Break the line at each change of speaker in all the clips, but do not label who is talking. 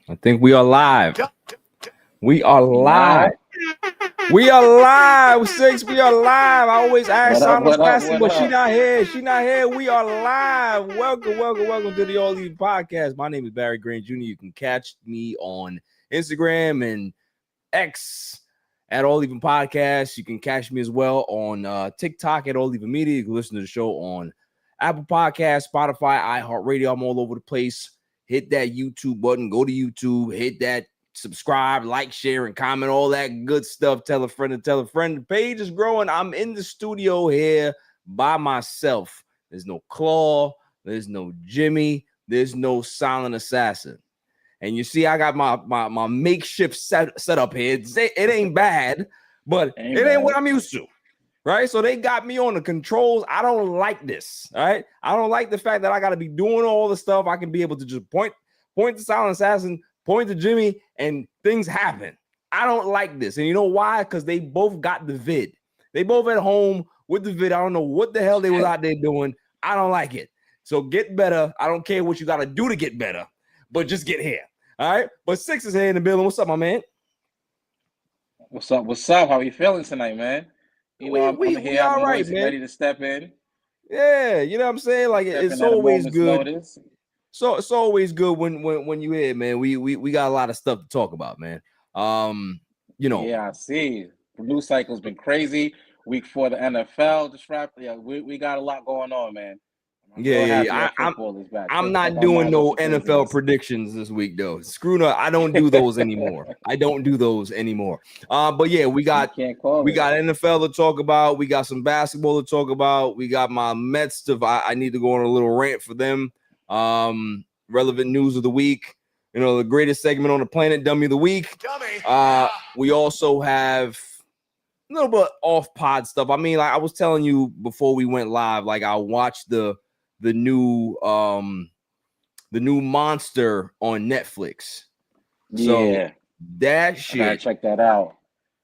I think we are live. We are live.
Now,
We are live. Six. We are live. I always ask
what up?
Silent
What up?
Assassin,
What
but she
up?
not here. She not here. We are live. Welcome to the All Even Podcast. My name is Barry Green Jr. You can catch me on Instagram and X at All Even Podcast. You can catch me as well on TikTok at All Even Media. You can listen to the show on Apple Podcasts, Spotify, iHeartRadio. I'm all over the place. Hit that YouTube button. Go to YouTube. Hit that subscribe, like, share, and comment. All that good stuff. Tell a friend to tell a friend. The page is growing. I'm in the studio here by myself. There's no Claw. There's no Jimmy. There's no Silent Assassin. And you see, I got my makeshift set up here. It ain't bad, but it ain't what I'm used to. Right? So they got me on the controls. I don't like this. All right. I don't like the fact that I got to be doing all the stuff. I can be able to just point to Silent Assassin, point to Jimmy, and things happen. I don't like this. And you know why? Because they both got the vid. They both at home with the vid. I don't know what the hell they was out there doing. I don't like it. So get better. I don't care what you got to do to get better, but just get here. All right. But Six is here in the building. What's up, my man?
What's up? What's up? How you feeling tonight, man? You know, I'm here.
We all right, man.
Ready to step in.
Yeah, you know what I'm saying? Like it's always good.
Notice.
So it's always good when you here, man. We got a lot of stuff to talk about, man. You know.
Yeah, I see. The news cycle's been crazy. Week 4 the NFL just wrapped. Yeah, we got a lot going on, man.
I'm not doing no NFL predictions this week though. Screw no, I don't do those anymore. But yeah, we got NFL to talk about. We got some basketball to talk about. We got my Mets to. I need to go on a little rant for them. Relevant news of the week. You know, the greatest segment on the planet, Dummy of the Week. We also have a little bit off pod stuff. I mean, like I was telling you before we went live, like I watched the new Monster on Netflix. So that shit,
I gotta check that out,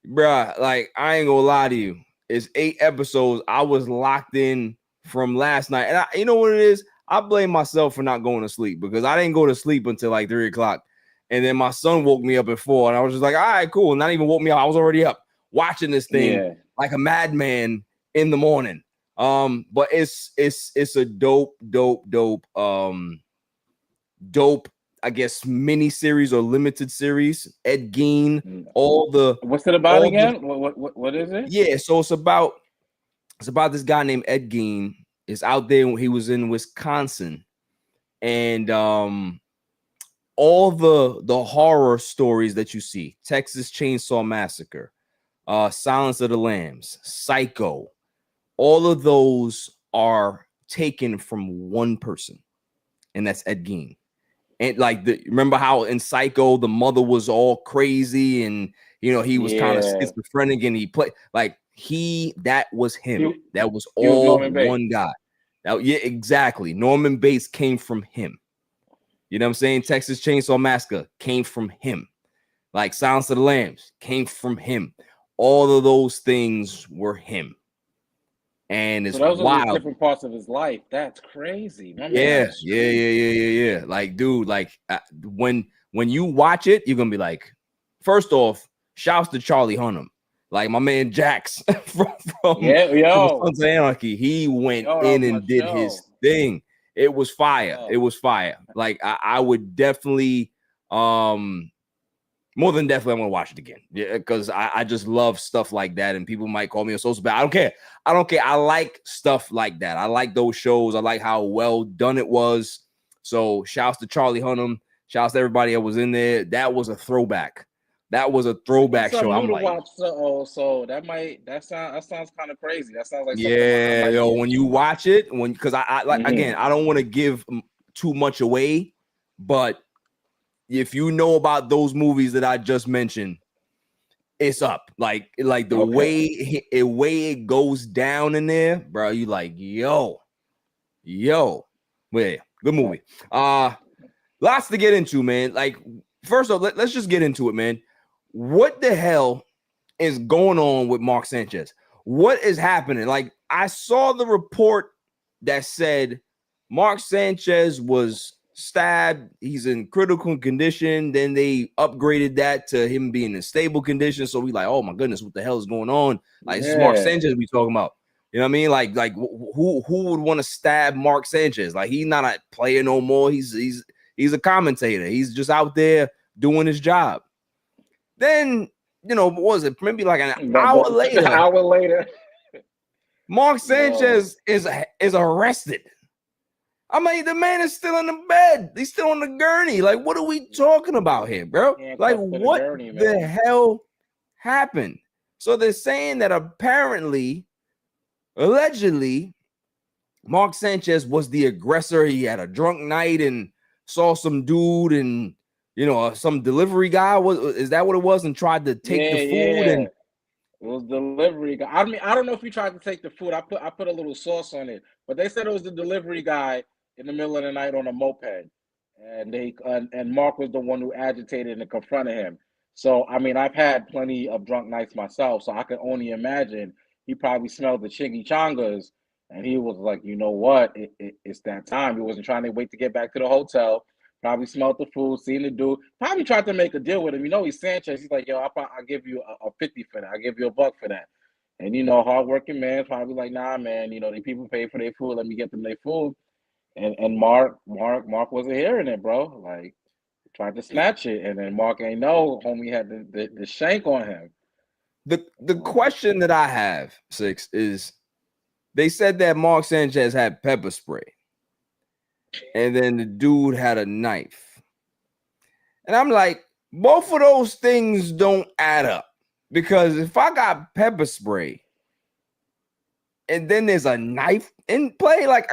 bruh. Like I ain't gonna lie to you, it's 8 episodes. I was locked in from last night, and you know what it is. I blame myself for not going to sleep because I didn't go to sleep until like 3 o'clock, and then my son woke me up at 4, and I was just like, all right, cool. Not even woke me up. I was already up watching this thing like a madman in the morning. But it's a dope, I guess, mini series or limited series. Ed Gein,
what's it about again? What is it?
Yeah, so it's about this guy named Ed Gein. Is out there. He was in Wisconsin, and all the horror stories that you see, Texas Chainsaw Massacre, Silence of the Lambs, Psycho. All of those are taken from one person, and that's Ed Gein. And like, remember how in Psycho the mother was all crazy, and you know he was kind of schizophrenic, and he played like that was him. That was all one guy. Now, yeah, exactly. Norman Bates came from him. You know what I'm saying? Texas Chainsaw Massacre came from him. Like Silence of the Lambs came from him. All of those things were him. And it's
those
wild.
Are different parts of his life. That's crazy.
Yeah. Like, dude, like when you watch it, you're gonna be like, first off, shouts to Charlie Hunnam, like my man Jax from Sons of Anarchy. He went in and did his thing. It was fire. It was fire. Like I would definitely, more than definitely, I'm gonna watch it again. Yeah, because I just love stuff like that. And people might call me a social bad. I don't care. I like stuff like that. I like those shows. I like how well done it was. So shouts to Charlie Hunnam. Shouts to everybody that was in there. That was a throwback. That was a throwback show. I'm like,
so that sounds kind of crazy. That sounds like
when you watch it, because I like again, I don't want to give too much away, but if you know about those movies that I just mentioned, it's up. Like the way it goes down in there, bro. You like, yo. Yeah, good movie. Lots to get into, man. Like, first off, let's just get into it, man. What the hell is going on with Mark Sanchez? What is happening? Like, I saw the report that said Mark Sanchez was stabbed. He's in critical condition. Then they upgraded that to him being in stable condition. So we like, oh my goodness, what the hell is going on? Like, this is Mark Sanchez we talking about. You know what I mean? Like who would want to stab Mark Sanchez? Like, he's not a player no more. He's a commentator. He's just out there doing his job. Then, what was it? Maybe like an hour later.
An hour later,
Mark Sanchez is arrested. I mean, the man is still in the bed. He's still on the gurney. Like, what are we talking about here, bro? Like, what the hell happened? So they're saying that allegedly, Mark Sanchez was the aggressor. He had a drunk night and saw some dude and, some delivery guy. Is that what it was? And tried to take the food and.
It was delivery guy. I mean, I don't know if he tried to take the food. I put a little sauce on it, but they said it was the delivery guy in the middle of the night on a moped, and Mark was the one who agitated and confronted him. So, I mean, I've had plenty of drunk nights myself, so I can only imagine he probably smelled the chimichangas, and he was like, you know what, it's that time. He wasn't trying to wait to get back to the hotel. Probably smelled the food, seen the dude. Probably tried to make a deal with him. He's Sanchez. He's like, yo, I'll give you a 50 for that. I'll give you $1 for that. And, hardworking man probably like, nah, man, the people pay for their food. Let me get them their food. And Mark wasn't hearing it, bro. Like, tried to snatch it. And then Mark ain't know. Homie had the shank on him.
The question that I have, Six, is they said that Mark Sanchez had pepper spray. And then the dude had a knife. And I'm like, both of those things don't add up. Because if I got pepper spray and then there's a knife in play, like,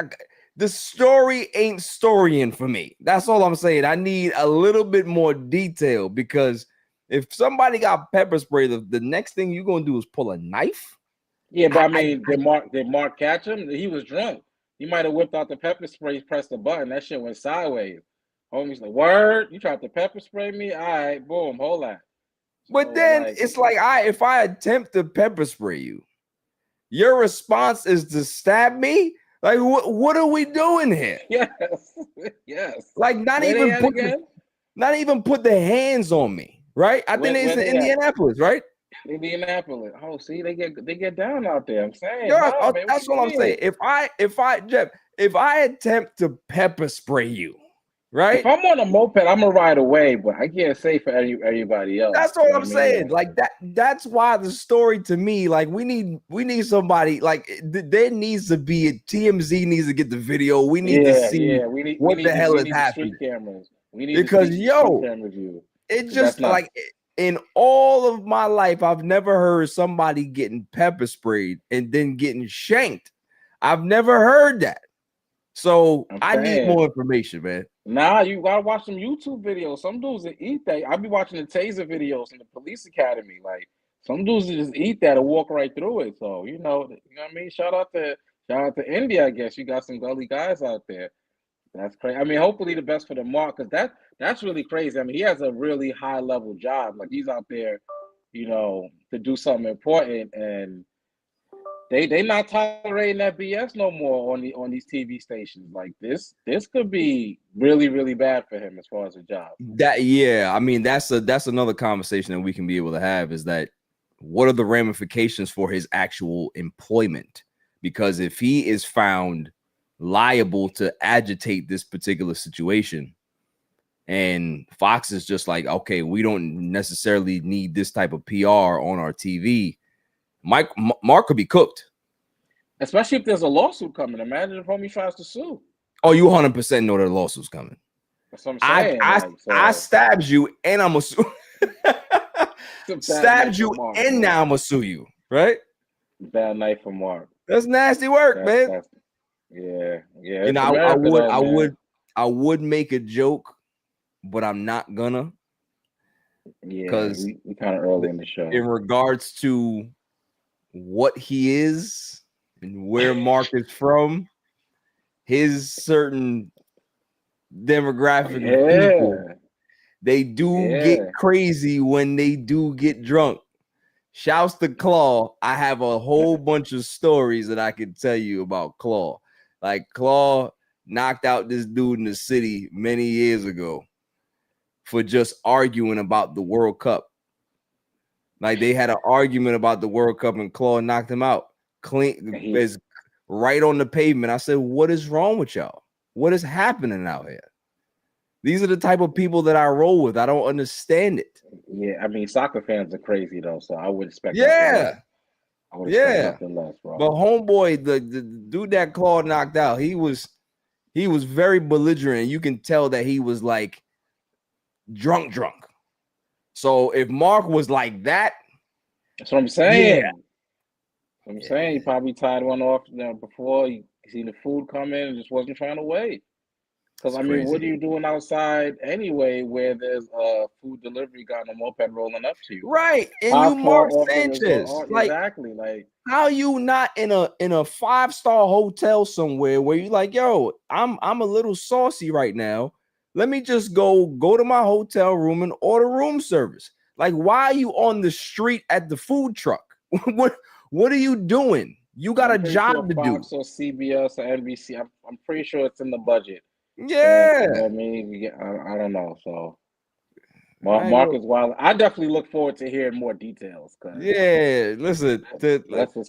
the story ain't storying for me. That's all I'm saying. I need a little bit more detail, because if somebody got pepper spray, the next thing you're going to do is pull a knife?
Yeah, but I mean, did Mark catch him? He was drunk. He might have whipped out the pepper spray, pressed the button. That shit went sideways. Homie's like, word? You tried to pepper spray me? All right, boom, hold that.
But then it's like, if I attempt to pepper spray you, your response is to stab me? Like, what are we doing here?
Yes.
Like, not even put the hands on me, right? I think it's in Indianapolis, right?
Indianapolis. Oh, see, they get down out there. I'm saying,
that's what I'm saying. If I attempt to pepper spray you, right?
If I'm on a moped, I'm gonna ride away, but I can't say for everybody else.
That's what I'm saying. Like that. That's why the story to me, like, we need somebody. Like, there needs to be TMZ needs to get the video. We need to see what the hell is happening.
Street cameras. We need
because
street camera view.
It just like. In all of my life, I've never heard somebody getting pepper sprayed and then getting shanked. I've never heard that. So I need more information, man.
Nah, you gotta watch some YouTube videos. Some dudes that eat that. I be watching the taser videos in the police academy. Like, some dudes that just eat that and walk right through it. So you know what I mean. Shout out to India. I guess you got some gully guys out there. That's crazy. I mean, hopefully the best for the Mark, because that's really crazy. I mean, he has a really high level job. Like, he's out there, to do something important, and they not tolerating that BS no more on these TV stations. Like, this could be really, really bad for him as far as a job.
I mean, that's another conversation that we can be able to have, is that what are the ramifications for his actual employment? Because if he is found liable to agitate this particular situation, and Fox is just like, okay, we don't necessarily need this type of PR on our TV, Mark could be cooked.
Especially if there's a lawsuit coming. Imagine if homie tries to sue.
Oh, you 100% know that a lawsuit's coming.
That's what I'm saying.
I stabbed you and I'm gonna sue. Stabbed you
Mark,
and now I'm gonna sue you, right?
Bad night for Mark.
That's nasty work, man.
Yeah.
I would make a joke, but I'm not gonna.
Yeah, because we kind of early in the show.
In regards to what he is and where Mark is from, his certain demographic of people, they do get crazy when they do get drunk. Shouts to Claw. I have a whole bunch of stories that I could tell you about Claw. Like, Claw knocked out this dude in the city many years ago for just arguing about the World Cup. Like they had an argument about the World Cup and Claude knocked him out. Clean is right on the pavement. I said, what is wrong with y'all? What is happening out here? These are the type of people that I roll with. I don't understand it.
Yeah, I mean, soccer fans are crazy though, so I would expect I would expect nothing less, bro.
But homeboy, the dude that Claude knocked out, he was very belligerent. You can tell that he was like drunk. So if Mark was like that,
that's what I'm saying. Yeah. I'm saying he probably tied one off before he seen the food come in and just wasn't trying to wait. Because, I mean, what are you doing outside anyway where there's a food delivery guy on a moped rolling up to you?
Right. And you Mark Sanchez.
Like, exactly. Like,
how you not in a 5-star hotel somewhere where you're like, yo, I'm a little saucy right now. Let me just go to my hotel room and order room service. Like, why are you on the street at the food truck? What are you doing? You got a job to do.
Fox or CBS or NBC. I'm pretty sure it's in the budget.
Yeah.
You know what I mean, I don't know. So Mark is wild. I definitely look forward to hearing more details.
Yeah, listen,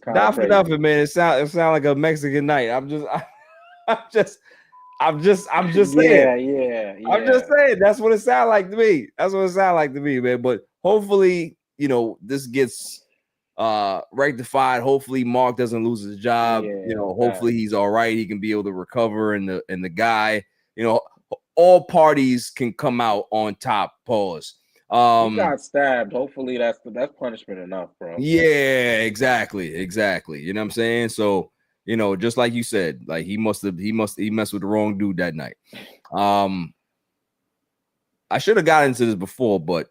not for nothing, man. It sound like a Mexican night. I'm just saying.
Yeah.
I'm just saying that's what it sounds like to me. That's what it sounds like to me, man. But hopefully, this gets rectified. Hopefully Mark doesn't lose his job. Hopefully he's all right. He can be able to recover, and the guy, all parties can come out on top. Pause.
He got stabbed. Hopefully that's punishment enough, bro.
Yeah, exactly. You know what I'm saying? So, just like you said, like he messed with the wrong dude that night. I should have got into this before, but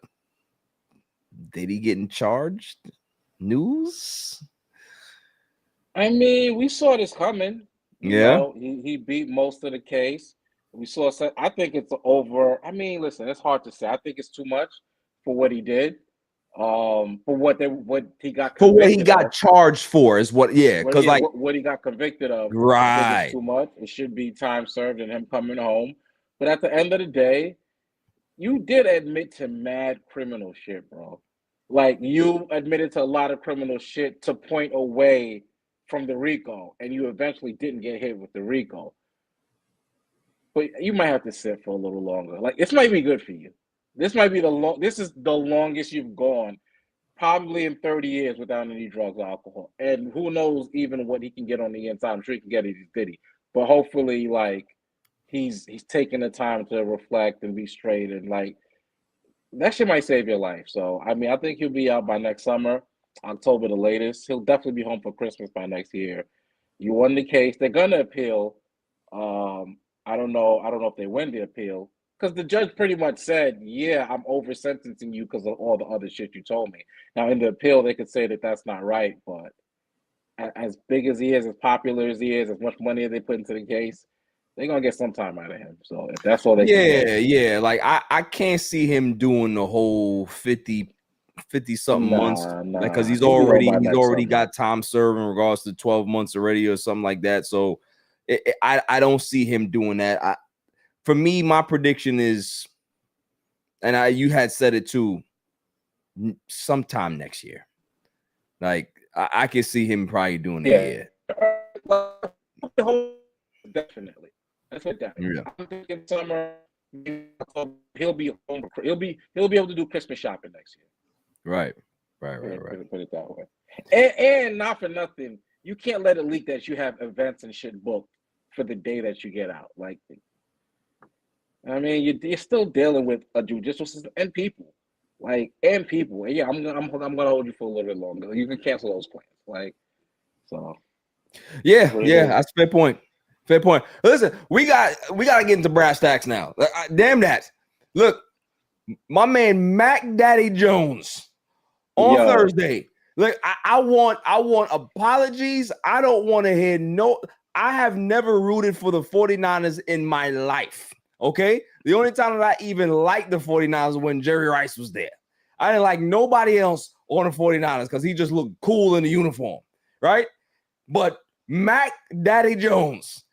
did he get charged? News?
I mean, we saw this coming. He beat most of the case. We saw. I think it's over. I mean, listen, it's hard to say. I think it's too much for what he did. For what he got
for what he got charged for is what. Yeah, because
what he got convicted of.
Right.
I think it's too much. It should be time served and him coming home. But at the end of the day, you did admit to mad criminal shit, bro. Like, you admitted to a lot of criminal shit to point away from the RICO, and you eventually didn't get hit with the RICO. But you might have to sit for a little longer. Like, this might be good for you. This might be this is the longest you've gone, probably in 30 years without any drugs or alcohol. And who knows even what he can get on the inside. I'm sure he can get it, he's Diddy. But hopefully, like, he's taking the time to reflect and be straight, and like, that shit might save your life. So, I mean, I think he'll be out by next summer, October the latest. He'll definitely be home for Christmas by next year. You won the case. They're gonna appeal. I don't know if they win the appeal, because the judge pretty much said, yeah, I'm over sentencing you because of all the other shit you told me. Now, in the appeal, they could say that that's not right, but as big as he is, as popular as he is, as much money as they put into the case, they're going to get some time out of him. So if that's all they can get.
Yeah. Like, I can't see him doing the whole 50-something months. Like, because he's already got time served in regards to 12 months already or something like that. So I don't see him doing that. For me, my prediction is, and you had said it too, sometime next year. Like, I can see him probably doing it.
Definitely. That's what that is. I'm thinking summer. He'll be home. He'll be able to do Christmas shopping next year.
Right.
Put it that way. And not for nothing, you can't let it leak that you have events and shit booked for the day that you get out. Like, I mean, you're still dealing with a judicial system and people. And yeah, I'm gonna hold you for a little bit longer. You can cancel those plans. Like, so.
Yeah, that's a fair point. Fair point. Listen, we gotta get into brass tacks now. Damn that. Look, my man Mac Daddy Jones on Thursday. Look, I want apologies. I don't want to hear no. I have never rooted for the 49ers in my life. Okay, the only time that I even liked the 49ers was when Jerry Rice was there. I didn't like nobody else on the 49ers because he just looked cool in the uniform, right? But Mac Daddy Jones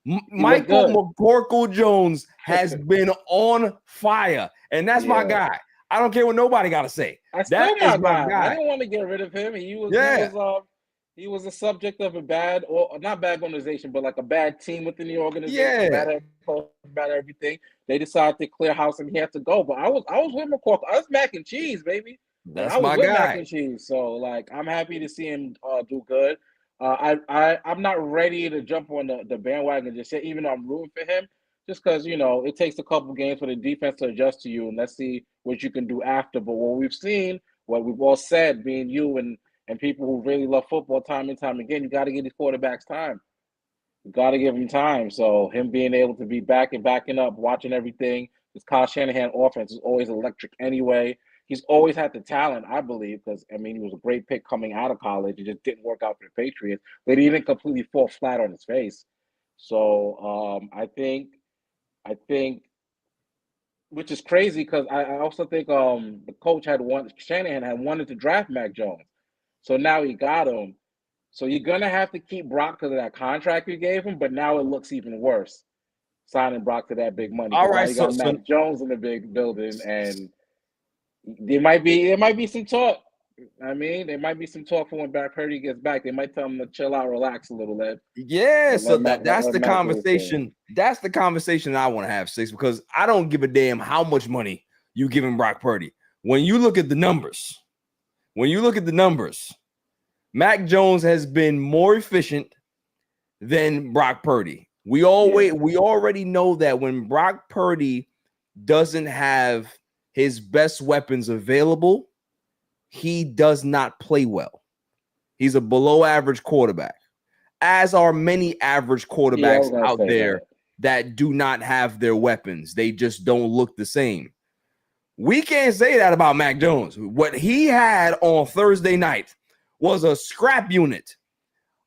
Michael
McCorkle Jones has been on fire, and that's my guy. I don't care what nobody got to say. That is my guy.
I didn't want to get rid of him. He was a subject of a bad, or not bad organization, but like a bad team within the organization. Bad everything. They decided to clear house and he had to go. But I was with McCorkle. I was mac and cheese, baby.
That's my guy.
Mac and cheese. So like, I'm happy to see him do good. I'm not ready to jump on the bandwagon just yet, even though I'm rooting for him. Just because, it takes a couple games for the defense to adjust to you, and let's see what you can do after. But what we've seen, what we've all said, being you and people who really love football time and time again, you got to give these quarterbacks time. You got to give him time. So him being able to be back and backing up, watching everything, this Kyle Shanahan offense is always electric anyway. He's always had the talent, I believe, because, he was a great pick coming out of college. It just didn't work out for the Patriots. But he didn't completely fall flat on his face. So I think, which is crazy because I also think the coach Shanahan had wanted to draft Mac Jones. So now he got him. So you're going to have to keep Brock because of that contract you gave him, but now it looks even worse, signing Brock to that big money.
All right,
now you got Mac Jones in the big building, and there might be some talk. There might be some talk for when Brock Purdy gets back. They might tell him to chill out, relax a little bit.
Yeah, so that's the conversation. That's the conversation I want to have, Six, because I don't give a damn how much money you giving Brock Purdy. When you look at the numbers, Mac Jones has been more efficient than Brock Purdy. We already know that when Brock Purdy doesn't have his best weapons available, he does not play well. He's a below average quarterback, as are many average quarterbacks out there that do not have their weapons. They just don't look the same. We can't say that about Mac Jones. What he had on Thursday night was a scrap unit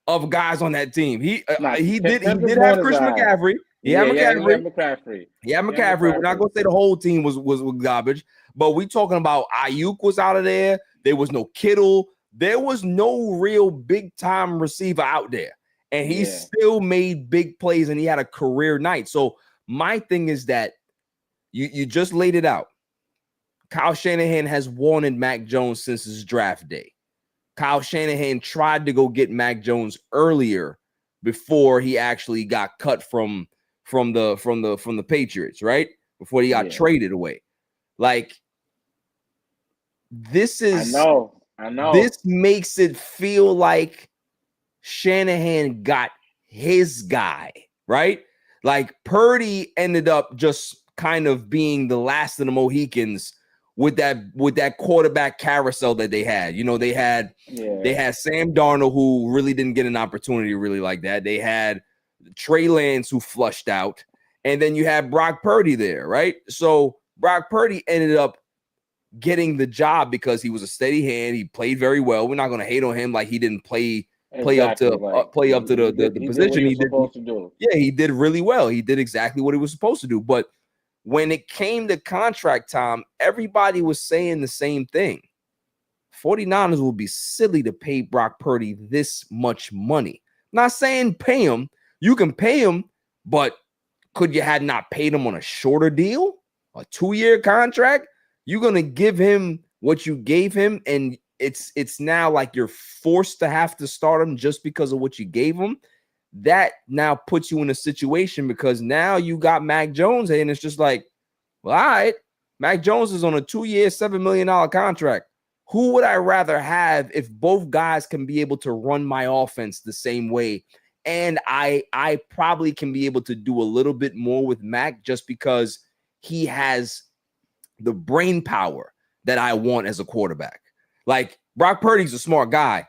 of guys on that team. He did have Chris McCaffrey. He had McCaffrey. We're not going to say the whole team was garbage, but we talking about Ayuk was out of there. There was no Kittle. There was no real big-time receiver out there. And he still made big plays, and he had a career night. So my thing is that you just laid it out. Kyle Shanahan has wanted Mac Jones since his draft day. Kyle Shanahan tried to go get Mac Jones earlier before he actually got cut from the Patriots, right? Before he got traded away. Like, this is I know. This makes it feel like Shanahan got his guy, right? Like, Purdy ended up just kind of being the last of the Mohicans with that quarterback carousel that they had. They had Sam Darnold, who really didn't get an opportunity really like that. They had Trey Lance, who flushed out, and then you had Brock Purdy there, right? So Brock Purdy ended up getting the job because he was a steady hand. He played very well. We're not going to hate on him like he didn't play up to the position he did. He did really well. He did exactly what he was supposed to do. But when it came to contract time, everybody was saying the same thing. 49ers will be silly to pay Brock Purdy this much money. Not saying pay him. You can pay him, but could you had not paid him on a shorter deal, a 2-year contract? You're going to give him what you gave him, and it's now like you're forced to have to start him just because of what you gave him. That now puts you in a situation because now you got Mac Jones, and it's just like, well, all right, Mac Jones is on a 2-year, $7 million contract. Who would I rather have if both guys can be able to run my offense the same way? And I probably can be able to do a little bit more with Mac just because he has the brain power that I want as a quarterback. Like, Brock Purdy's a smart guy,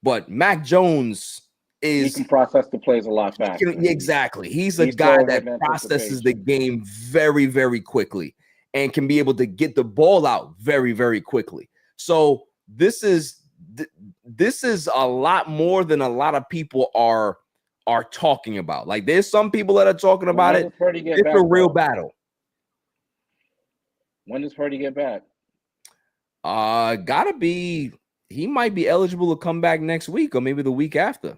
but Mac Jones he
can process the plays a lot faster.
Exactly. He's a guy that processes the game very, very quickly and can be able to get the ball out very, very quickly. So this is a lot more than a lot of people are talking about. Like, there's some people that are talking about it. It's a real battle.
When does Purdy get back?
He might be eligible to come back next week or maybe the week after.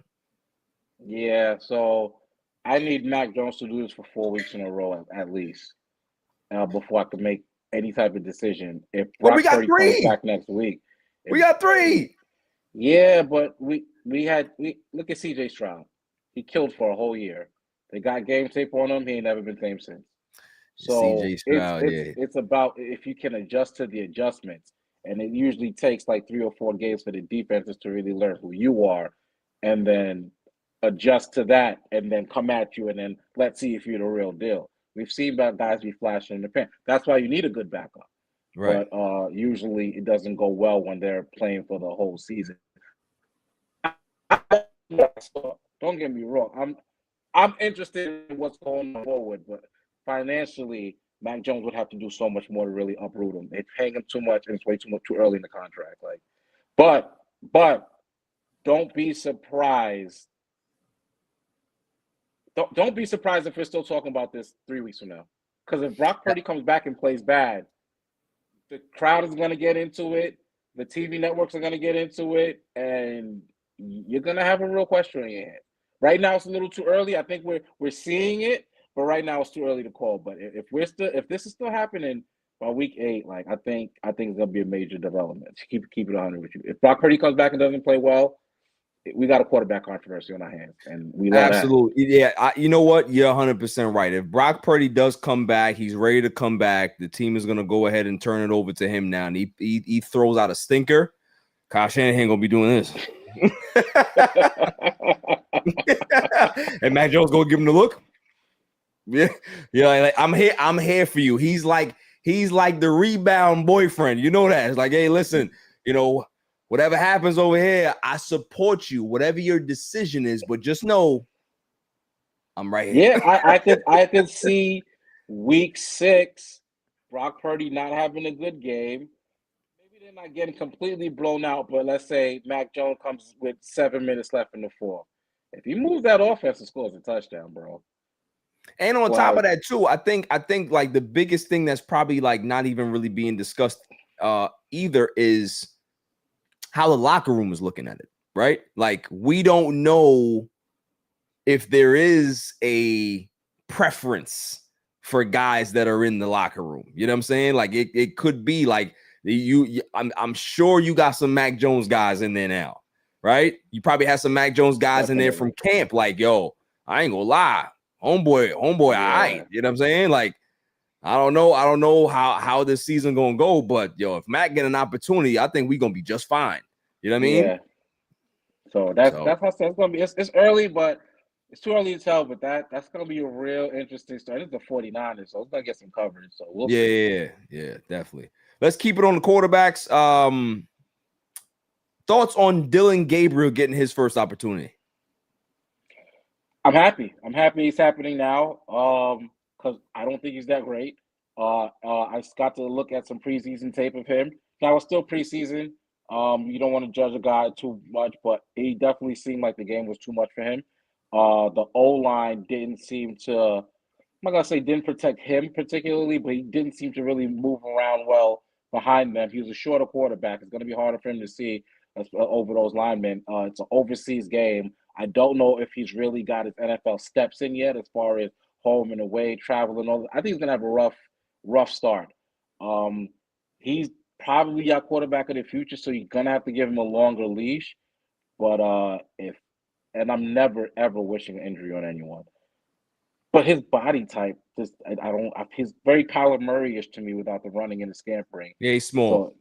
Yeah, so I need Mac Jones to do this for 4 weeks in a row at least before I can make any type of decision. If
Well, we
Brock
got
Purdy comes
three.
back next week,
We got three.
yeah, but we look at CJ Stroud. He killed for a whole year. They got game tape on him. He ain't never been the same since. So
CJ Stroud, yeah.
it's about if you can adjust to the adjustments, and it usually takes like 3 or 4 games for the defenses to really learn who you are, and then adjust to that, and then come at you, and then let's see if you're the real deal. We've seen about guys be flashing in the pan. That's why you need a good backup.
Right.
But usually it doesn't go well when they're playing for the whole season. Don't get me wrong. I'm interested in what's going forward, but financially, Mac Jones would have to do so much more to really uproot him. They're paying him too much, and it's way too early in the contract. But don't be surprised. Don't be surprised if we're still talking about this 3 weeks from now. Because if Brock Purdy comes back and plays bad, the crowd is going to get into it. The TV networks are going to get into it, and you're going to have a real question in your head. Right now, it's a little too early. I think we're seeing it, but right now it's too early to call. But if this is still happening by week 8, like I think it's going to be a major development. Keep it 100 with you. If Brock Purdy comes back and doesn't play well, we got a quarterback controversy on our hands, and we love
absolutely. That. Yeah, you know what? You're 100% right. If Brock Purdy does come back, he's ready to come back. The team is going to go ahead and turn it over to him now, and he throws out a stinker. Kyle Shanahan going to be doing this. And Mac Jones gonna give him the look. Yeah, like I'm here for you. He's like the rebound boyfriend. You know that. It's like, hey, listen, whatever happens over here, I support you, whatever your decision is, but just know I'm right here.
Yeah, I could see week 6, Brock Purdy not having a good game. Maybe they're not getting completely blown out, but let's say Mac Jones comes with 7 minutes left in the fourth. If he moves that offense and scores a touchdown, bro.
And on top of that, too, I think like the biggest thing that's probably like not even really being discussed either is how the locker room is looking at it, right? Like we don't know if there is a preference for guys that are in the locker room. You know what I'm saying? Like it could be like I'm sure you got some Mac Jones guys in there now. Right? You probably have some Mac Jones guys in there from camp. Like, yo, I ain't gonna lie, homeboy, yeah. All right. You know what I'm saying? Like, I don't know how this season gonna go, but yo, if Mac get an opportunity, I think we gonna be just fine. You know what I mean?
Yeah. So that's how it's gonna be. It's early, but it's too early to tell. But that's gonna be a real interesting story. It's the 49ers, so it's gonna get some coverage. So we'll see.
Yeah, definitely. Let's keep it on the quarterbacks. Thoughts on Dillion Gabriel getting his first opportunity?
I'm happy. I'm happy it's happening now. Because I don't think he's that great. I got to look at some preseason tape of him. Now it's still preseason. You don't want to judge a guy too much, but he definitely seemed like the game was too much for him. The O-line didn't seem to. I'm not gonna say didn't protect him particularly, but he didn't seem to really move around well behind them. He was a shorter quarterback. It's gonna be harder for him to see over those linemen. It's an overseas game. I don't know if he's really got his NFL steps in yet as far as home and away, travel and all. I think he's gonna have a rough start. He's probably our quarterback of the future, so you're gonna have to give him a longer leash. But I'm never ever wishing an injury on anyone. But his body type, he's very Kyler Murray-ish to me without the running and the scampering.
Yeah, he's small.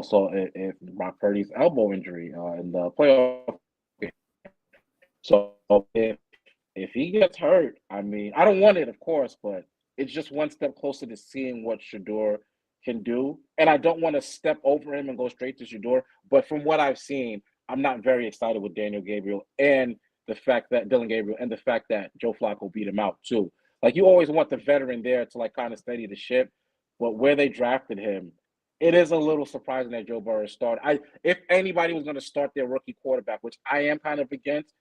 So if Brock Purdy's elbow injury in the playoff, so if he gets hurt, I mean, I don't want it, of course, but it's just one step closer to seeing what Shedeur can do. And I don't want to step over him and go straight to Shedeur. But from what I've seen, I'm not very excited with Daniel Gabriel and the fact that Dillion Gabriel and the fact that Joe Flacco beat him out too. Like you always want the veteran there to like kind of steady the ship, but where they drafted him, it is a little surprising that Joe Burrow started. If anybody was going to start their rookie quarterback, which I am kind of against,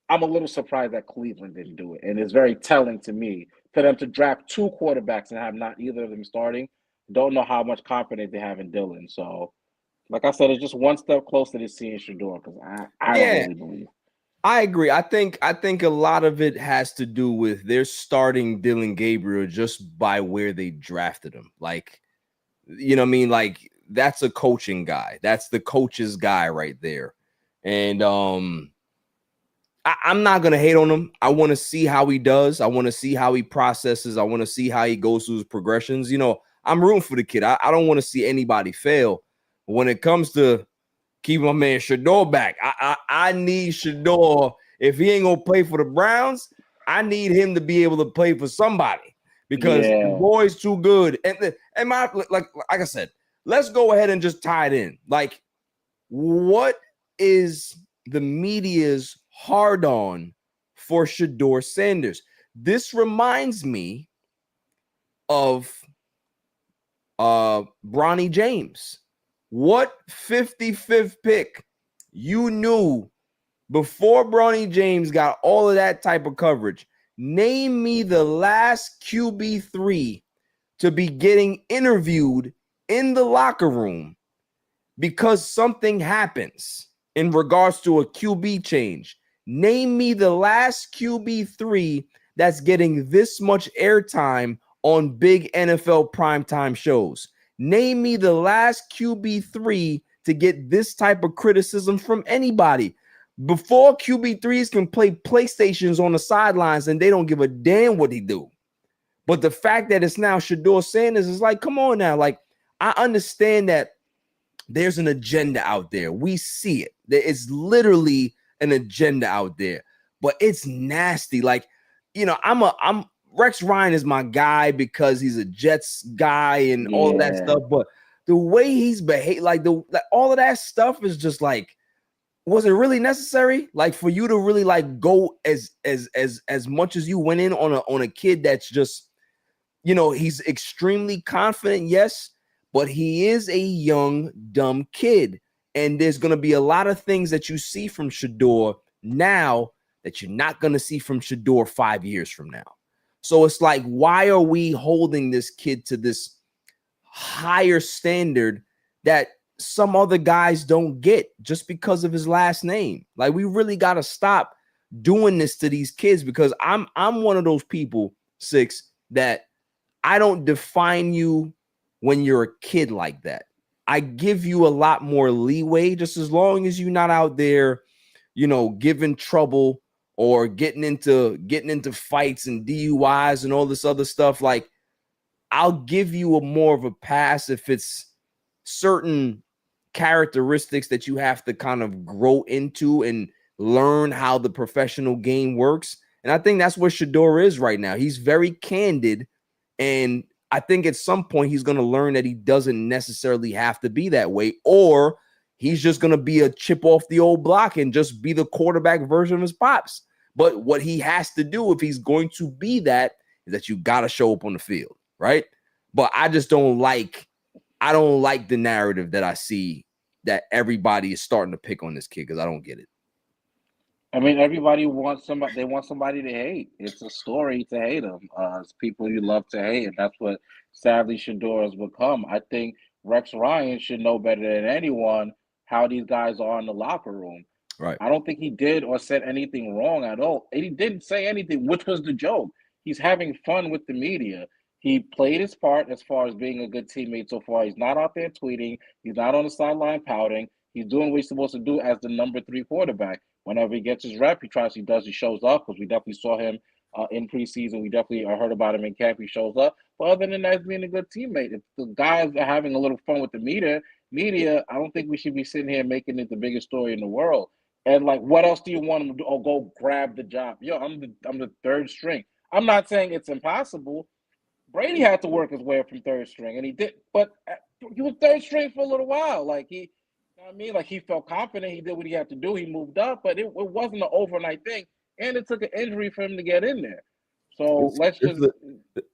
I'm a little surprised that Cleveland didn't do it. And it's very telling to me for them to draft 2 quarterbacks and have not either of them starting. Don't know how much confidence they have in Dillion. So, like I said, it's just one step closer to seeing Shedeur because I don't really believe.
I agree. I think a lot of it has to do with they're starting Dillion Gabriel just by where they drafted him. Like, you know what I mean? Like, that's a coaching guy. That's the coach's guy right there. And I'm not gonna hate on him. I want to see how he does. I want to see how he processes. I want to see how he goes through his progressions. You know, I'm rooting for the kid. I don't want to see anybody fail. But when it comes to keep my man Shedeur back, I need Shedeur. If he ain't gonna play for the Browns, I need him to be able to play for somebody because the boy's too good. And my like I said, let's go ahead and just tie it in. Like, what is the media's hard on for Shedeur Sanders? This reminds me of Bronny James. What 55th pick you knew before Bronny James got all of that type of coverage? Name me the last QB3 to be getting interviewed in the locker room because something happens in regards to a QB change. Name me the last QB3 that's getting this much airtime on big NFL primetime shows. Name me the last QB3 to get this type of criticism from anybody. Before, QB3s can play PlayStations on the sidelines and they don't give a damn what he do. But the fact that it's now Shedeur Sanders is like, come on now. Like, I understand that there's an agenda out there. We see it. There is literally an agenda out there, but it's nasty. Like, you know, I'm Rex Ryan is my guy because he's a Jets guy and all of that stuff. But the way he's behaved, like all of that stuff is just like, was it really necessary? Like, for you to really like go as much as you went in on a kid that's just, you know, he's extremely confident, yes, but he is a young, dumb kid. And there's going to be a lot of things that you see from Shedeur now that you're not going to see from Shedeur 5 years from now. So it's like, why are we holding this kid to this higher standard that some other guys don't get just because of his last name? Like, we really got to stop doing this to these kids, because I'm one of those people, Six, that I don't define you when you're a kid like that. I give you a lot more leeway, just as long as you're not out there, you know, giving trouble or getting into fights and DUIs and all this other stuff. Like, I'll give you a more of a pass if it's certain characteristics that you have to kind of grow into and learn how the professional game works. And I think that's where Shedeur is right now. He's very candid, and I think at some point he's going to learn that he doesn't necessarily have to be that way, or he's just going to be a chip off the old block and just be the quarterback version of his pops. But what he has to do, if he's going to be that, is that you got to show up on the field, right? But I just don't like the narrative that I see that everybody is starting to pick on this kid, because I don't get it.
I mean, everybody wants somebody. They want somebody to hate. It's a story to hate them. It's people you love to hate, and that's what sadly Shedeur has become. I think Rex Ryan should know better than anyone how these guys are in the locker room.
Right.
I don't think he did or said anything wrong at all. And he didn't say anything, which was the joke. He's having fun with the media. He played his part as far as being a good teammate so far. He's not out there tweeting. He's not on the sideline pouting. He's doing what he's supposed to do as the number 3 quarterback. Whenever he gets his rep, he shows up, because we definitely saw him in preseason. We definitely heard about him in camp. He shows up. But other than that, he's being a good teammate. If the guys are having a little fun with the media, I don't think we should be sitting here making it the biggest story in the world. And like, what else do you want him to do? Oh, go grab the job. Yo, I'm the third string. I'm not saying it's impossible. Brady had to work his way from third string, and he did. But he was third string for a little while. Like, you know what I mean? Like, he felt confident. He did what he had to do. He moved up, but it wasn't an overnight thing. And it took an injury for him to get in there. So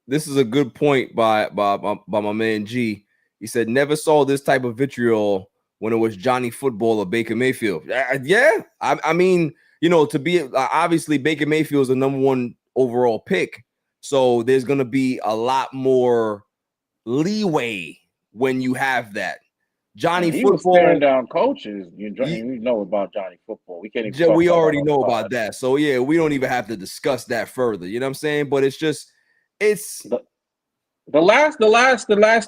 this is a good point by my man G. He said, never saw this type of vitriol when it was Johnny Football or Baker Mayfield. Yeah. I mean, you know, to be obviously Baker Mayfield is the number 1 overall pick. So there's going to be a lot more leeway when you have that. Johnny
He was staring
Football.
down coaches. You know about Johnny Football. We can't even talk
We
about
already
that on the
know
pod.
about that. So yeah, we don't even have to discuss that further. You know what I'm saying? But it's just, it's
the last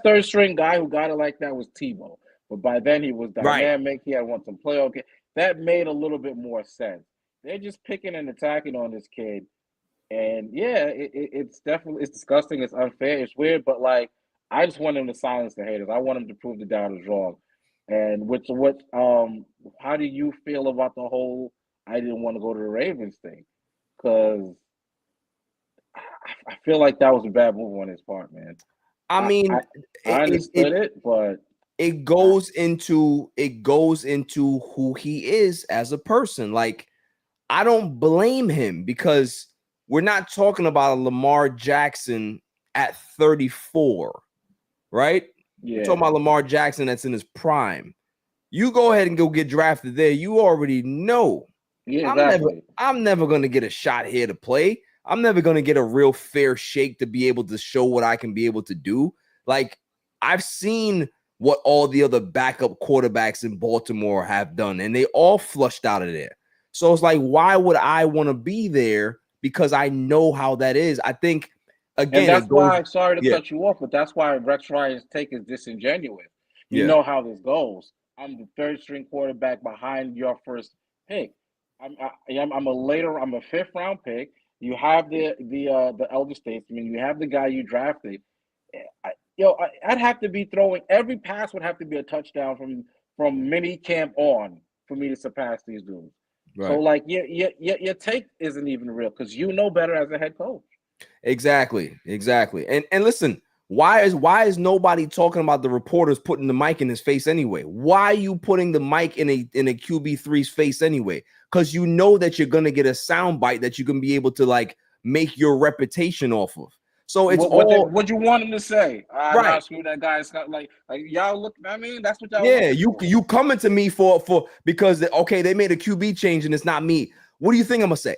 third string guy who got it like that was Tebow. But by then he was dynamic. Right. He had won some playoff games. That made a little bit more sense. They're just picking and attacking on this kid. And yeah, it's definitely, it's disgusting. It's unfair. It's weird. But like, I just want him to silence the haters. I want him to prove the doubters wrong. And how do you feel about the whole I didn't want to go to the Ravens thing? Because I feel like that was a bad move on his part, man.
I mean,
I understood it, but
it goes into who he is as a person. Like, I don't blame him because we're not talking about a Lamar Jackson at 34, right?
Yeah.
We're talking about Lamar Jackson that's in his prime. You go ahead and go get drafted there. You already know.
Yeah, exactly.
I'm never going to get a shot here to play. I'm never going to get a real fair shake to be able to show what I can be able to do. Like, I've seen what all the other backup quarterbacks in Baltimore have done, and they all flushed out of there. So it's like, why would I want to be there? Because I know how that is. I think, again,
and that's why, sorry to cut you off, but that's why Rex Ryan's take is disingenuous. You know how this goes. I'm the third string quarterback behind your first pick. I'm a fifth round pick. You have the elder statesman. You have the guy you drafted. I'd have to be throwing, every pass would have to be a touchdown from mini camp on for me to surpass these dudes. Right. So like your take isn't even real because you know better as a head coach.
Exactly. And listen, why is nobody talking about the reporters putting the mic in his face anyway? Why are you putting the mic in a QB3's face anyway? Because you know that you're gonna get a sound bite that you can be able to like make your reputation off of. So it's
what you want him to say.
Right.
Nah, screw that guy. It's not like y'all look. I mean, that's what y'all.
Yeah, you coming to me for because they made a QB change and it's not me. What do you think I'm gonna say?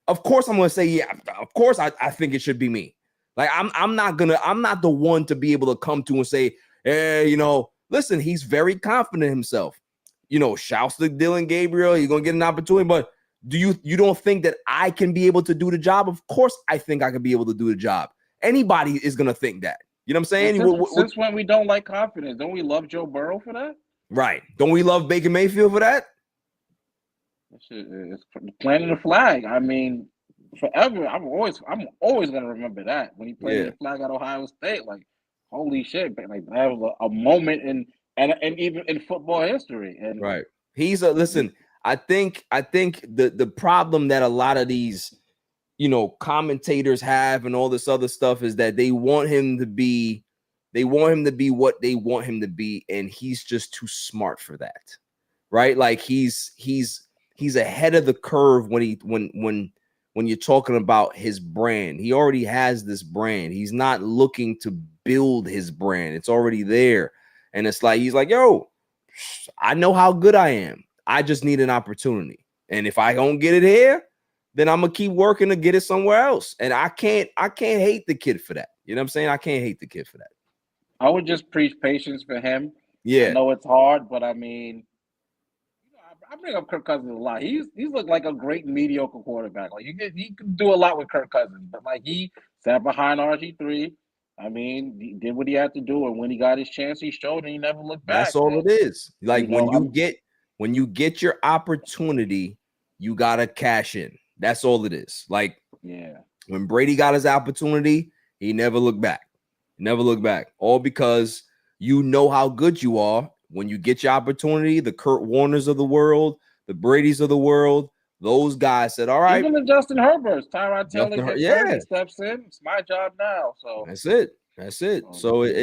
Of course I'm gonna say yeah. Of course I think it should be me. Like I'm not the one to be able to come to and say, hey, listen, he's very confident in himself. Shouts to Dillion Gabriel. You're gonna get an opportunity, but you don't think that I can be able to do the job? Of course I think I can be able to do the job. Anybody is gonna think that. You know what I'm saying?
Since when we don't like confidence? Don't we love Joe Burrow for that?
Right. Don't we love Baker Mayfield for that?
It's planting the flag. I mean, forever. I'm always gonna remember that when he planted the flag at Ohio State. Like, holy shit! Like that was a moment and even in football history. And
right. Listen. I think the problem that a lot of these commentators have and all this other stuff is that they want him to be what they want him to be, and he's just too smart for that, right? Like he's ahead of the curve when you're talking about his brand. He already has this brand. He's not looking to build his brand. It's already there, and it's like he's like, yo, I know how good I am. I just need an opportunity, and if I don't get it here, then I'm gonna keep working to get it somewhere else. And I can't hate the kid for that. You know what I'm saying? I can't hate the kid for that.
I would just preach patience for him.
Yeah.
I know it's hard, but I mean, I bring up Kirk Cousins a lot. He's looked like a great mediocre quarterback. Like he can do a lot with Kirk Cousins, but like he sat behind RG3. I mean, he did what he had to do, and when he got his chance, he showed, and he never looked back.
That's all it is. Like when you get your opportunity, you gotta cash in. That's all it is. Like, when Brady got his opportunity, he never looked back. Never looked back. All because you know how good you are. When you get your opportunity, the Kurt Warners of the world, the Bradys of the world, those guys said, all right.
Even the Justin Herberts, Tyrod Taylor steps in. It's my job now. So
that's it. So it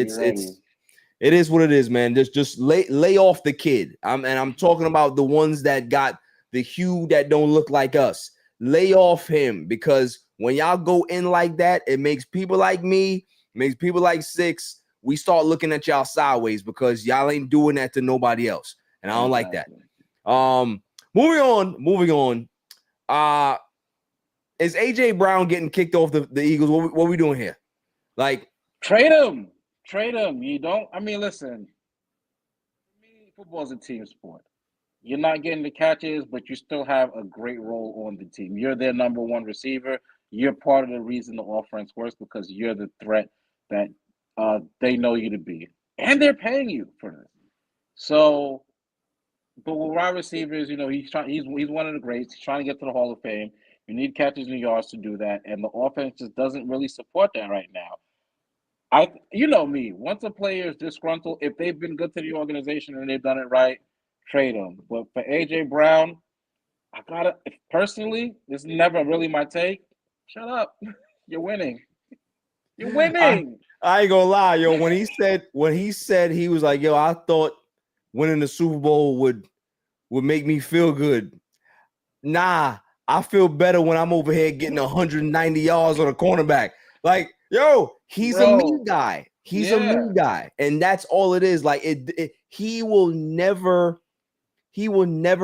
is what it is, man. Just lay off the kid. I'm talking about the ones that got the hue that don't look like us. Lay off him, because when y'all go in like that, it makes people like me, makes people like Six, we start looking at y'all sideways because y'all ain't doing that to nobody else. And I don't like that. Moving on. Is AJ Brown getting kicked off the Eagles? What are we doing here? Like,
trade him. You don't. I mean, listen. Football is a team sport. You're not getting the catches, but you still have a great role on the team. You're their number one receiver. You're part of the reason the offense works because you're the threat that they know you to be, and they're paying you for this. So, but with wide receivers, he's one of the greats. He's trying to get to the Hall of Fame. You need catches and yards to do that, and the offense just doesn't really support that right now. You know me. Once a player is disgruntled, if they've been good to the organization and they've done it right, trade them. But for AJ Brown, personally, this is never really my take. Shut up. You're winning. You're winning.
I ain't gonna lie, yo. When he said he was like, yo, I thought winning the Super Bowl would make me feel good. Nah, I feel better when I'm over here getting 190 yards on a cornerback. Like, yo, he's a me guy. He's a me guy, and that's all it is. Like, he will never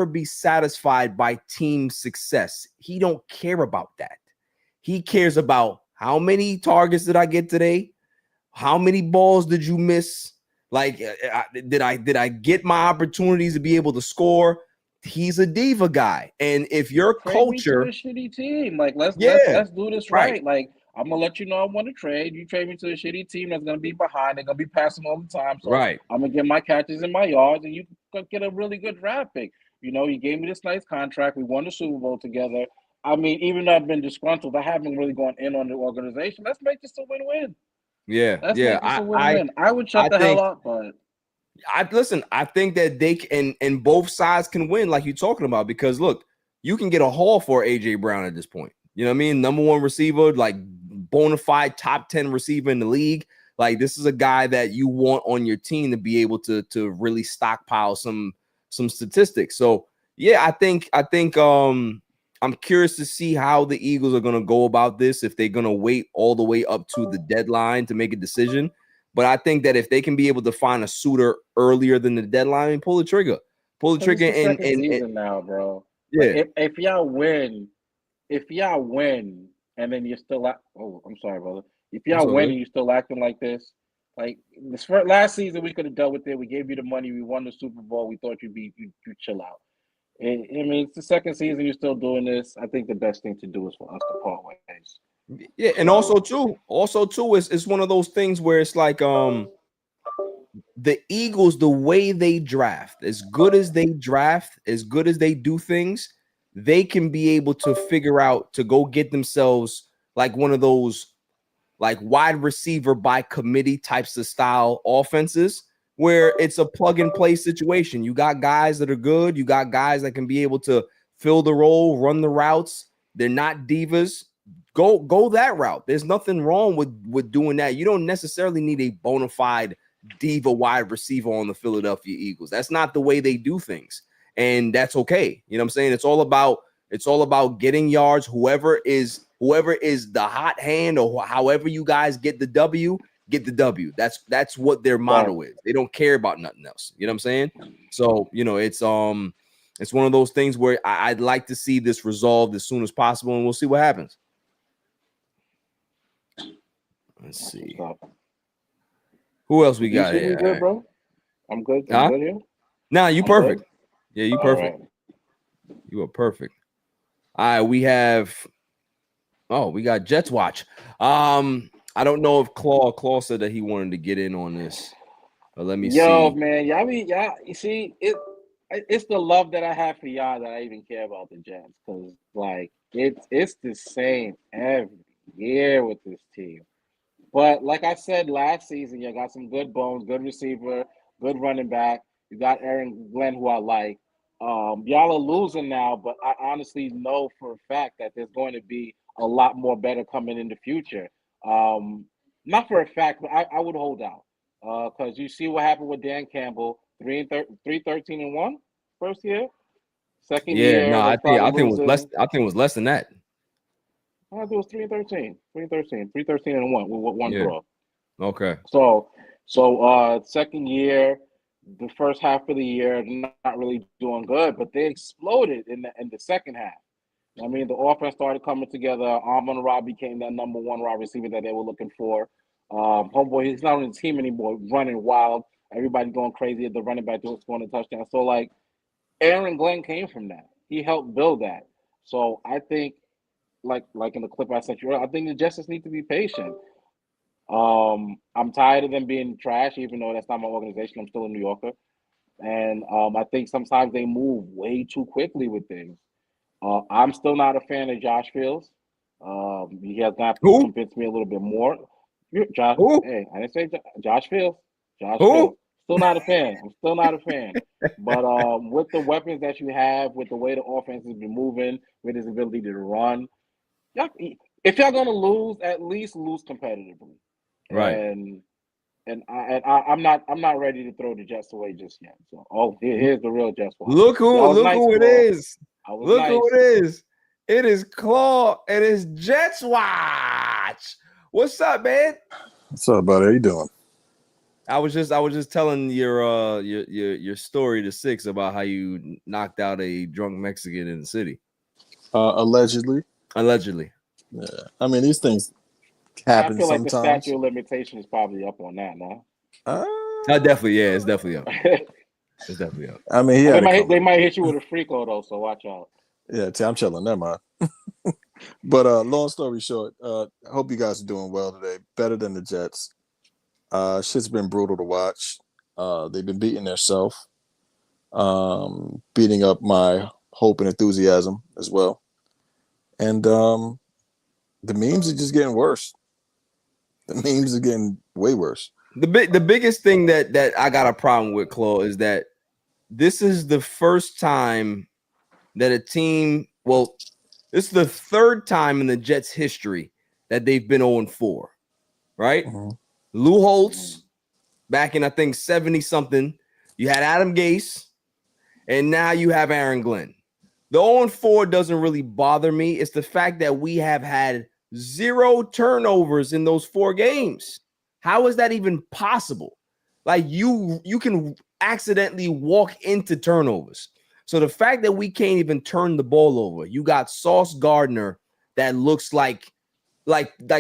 be satisfied by team success. He don't care about that. He cares about how many targets did I get today? How many balls did you miss? Like, did I get my opportunities to be able to score? He's a diva guy, and if your culture,
me to a shitty team, like let's do this right. Like, I'm gonna let you know I want to trade. You trade me to a shitty team that's gonna be behind. They're gonna be passing all the time. So I'm gonna get my catches and my yards, and you can get a really good draft pick. You gave me this nice contract. We won the Super Bowl together. I mean, even though I've been disgruntled, I haven't really gone in on the organization. Let's make this a win-win. Let's make this a win-win. I would shut the hell up, but
I think that they can, and both sides can win, like you're talking about, because look, you can get a haul for AJ Brown at this point. You know what I mean? Number one receiver, like bona fide top 10 receiver in the league. Like, this is a guy that you want on your team to be able to really stockpile some statistics. So yeah, I think I'm curious to see how the Eagles are going to go about this, if they're going to wait all the way up to the deadline to make a decision. But I think that if they can be able to find a suitor earlier than the deadline, pull the trigger.
Pull the trigger. And season now, bro. Yeah. Like, if y'all win, and then you're still I'm sorry, brother. If y'all win and you're still acting like this, like this last season, we could have dealt with it. We gave you the money. We won the Super Bowl. We thought you chill out. I mean, it's the second season. You're still doing this. I think the best thing to do is for us to part ways.
Yeah, and also too, it's one of those things where it's like the Eagles, the way they draft, as good as they do things, they can be able to figure out to go get themselves like one of those like wide receiver by committee types of style offenses where it's a plug and play situation. You got guys that are good, you got guys that can be able to fill the role, run the routes. They're not divas. Go that route. There's nothing wrong with doing that. You don't necessarily need a bona fide diva wide receiver on the Philadelphia Eagles. That's not the way they do things, and that's okay. You know what I'm saying? It's all about getting yards. Whoever is the hot hand, or however you guys get the W, get the W. That's what their motto is. They don't care about nothing else. You know what I'm saying? So it's one of those things where I'd like to see this resolved as soon as possible, and we'll see what happens. Let's see. Who else we got here?
Good, bro? I'm good. I'm good here.
Nah, you perfect. Good? Yeah, you perfect. Right. You are perfect. All right, we got Jets Watch. I don't know if Claw said that he wanted to get in on this. But let me see.
Yo, man, y'all, you see, it's the love that I have for y'all that I even care about the Jets, because like it's the same every year with this team. But like I said last season, you got some good bones, good receiver, good running back. You got Aaron Glenn, who I like. Y'all are losing now, but I honestly know for a fact that there's going to be a lot more better coming in the future. Not for a fact, but I would hold out because you see what happened with Dan Campbell, 3-13-1 first year. Second year,
no, I think it was less. I think it was less than that.
I think it was 3-13, 3-13-1 with one draw.
Okay.
So second year, the first half of the year, not really doing good, but they exploded in the second half. I mean, the offense started coming together. Amon-Ra became that number one wide receiver that they were looking for. Homeboy, he's not on the team anymore, running wild. everybody going crazy at the running back doing scoring a touchdown. So like Aaron Glenn came from that. He helped build that. So I think like in the clip I sent you earlier, I think the Jets just need to be patient. I'm tired of them being trash, even though that's not my organization. I'm still a New Yorker. And I think sometimes they move way too quickly with things. I'm still not a fan of Josh Fields. He has got to
Who?
convince me a little bit more. Josh,
Who?
hey, I didn't say Josh Fields. Josh
Who?
Fields. Still not a fan. I'm still not a fan. But with the weapons that you have, with the way the offense has been moving, with his ability to run, if y'all gonna lose, at least lose competitively.
Right.
I'm not ready to throw the Jets away just yet. So here's the real Jets one.
Look
Nice,
who it
Claw.
is. Look
nice.
who it is. It is Claw and it's Jets Watch. What's up, man?
What's up, buddy? How you doing?
I was just telling your story to Six about how you knocked out a drunk Mexican in the city.
Allegedly. Yeah. I mean, these things happen
I feel like
sometimes.
the statute of limitation is probably up on that now.
Definitely, yeah, it's definitely up. It's definitely up.
I mean,
they might hit you with a freako though, so watch out.
Yeah, I'm chilling. Never mind. But long story short, I hope you guys are doing well today. Better than the Jets. Shit's been brutal to watch. They've been beating themselves, beating up my hope and enthusiasm as well. And the memes are just getting worse. The memes are getting way worse.
The biggest thing that I got a problem with, Claw, is that this is the first time that a team, well, this is the third time in the Jets' history that they've been 0-4, right?
Mm-hmm.
Lou Holtz back in, I think, 70-something. You had Adam Gase, and now you have Aaron Glenn. The 0-4 doesn't really bother me. It's the fact that we have had 0 turnovers in those 4 games. How is that even possible? Like you can accidentally walk into turnovers. So the fact that we can't even turn the ball over, you got Sauce Gardner that looks like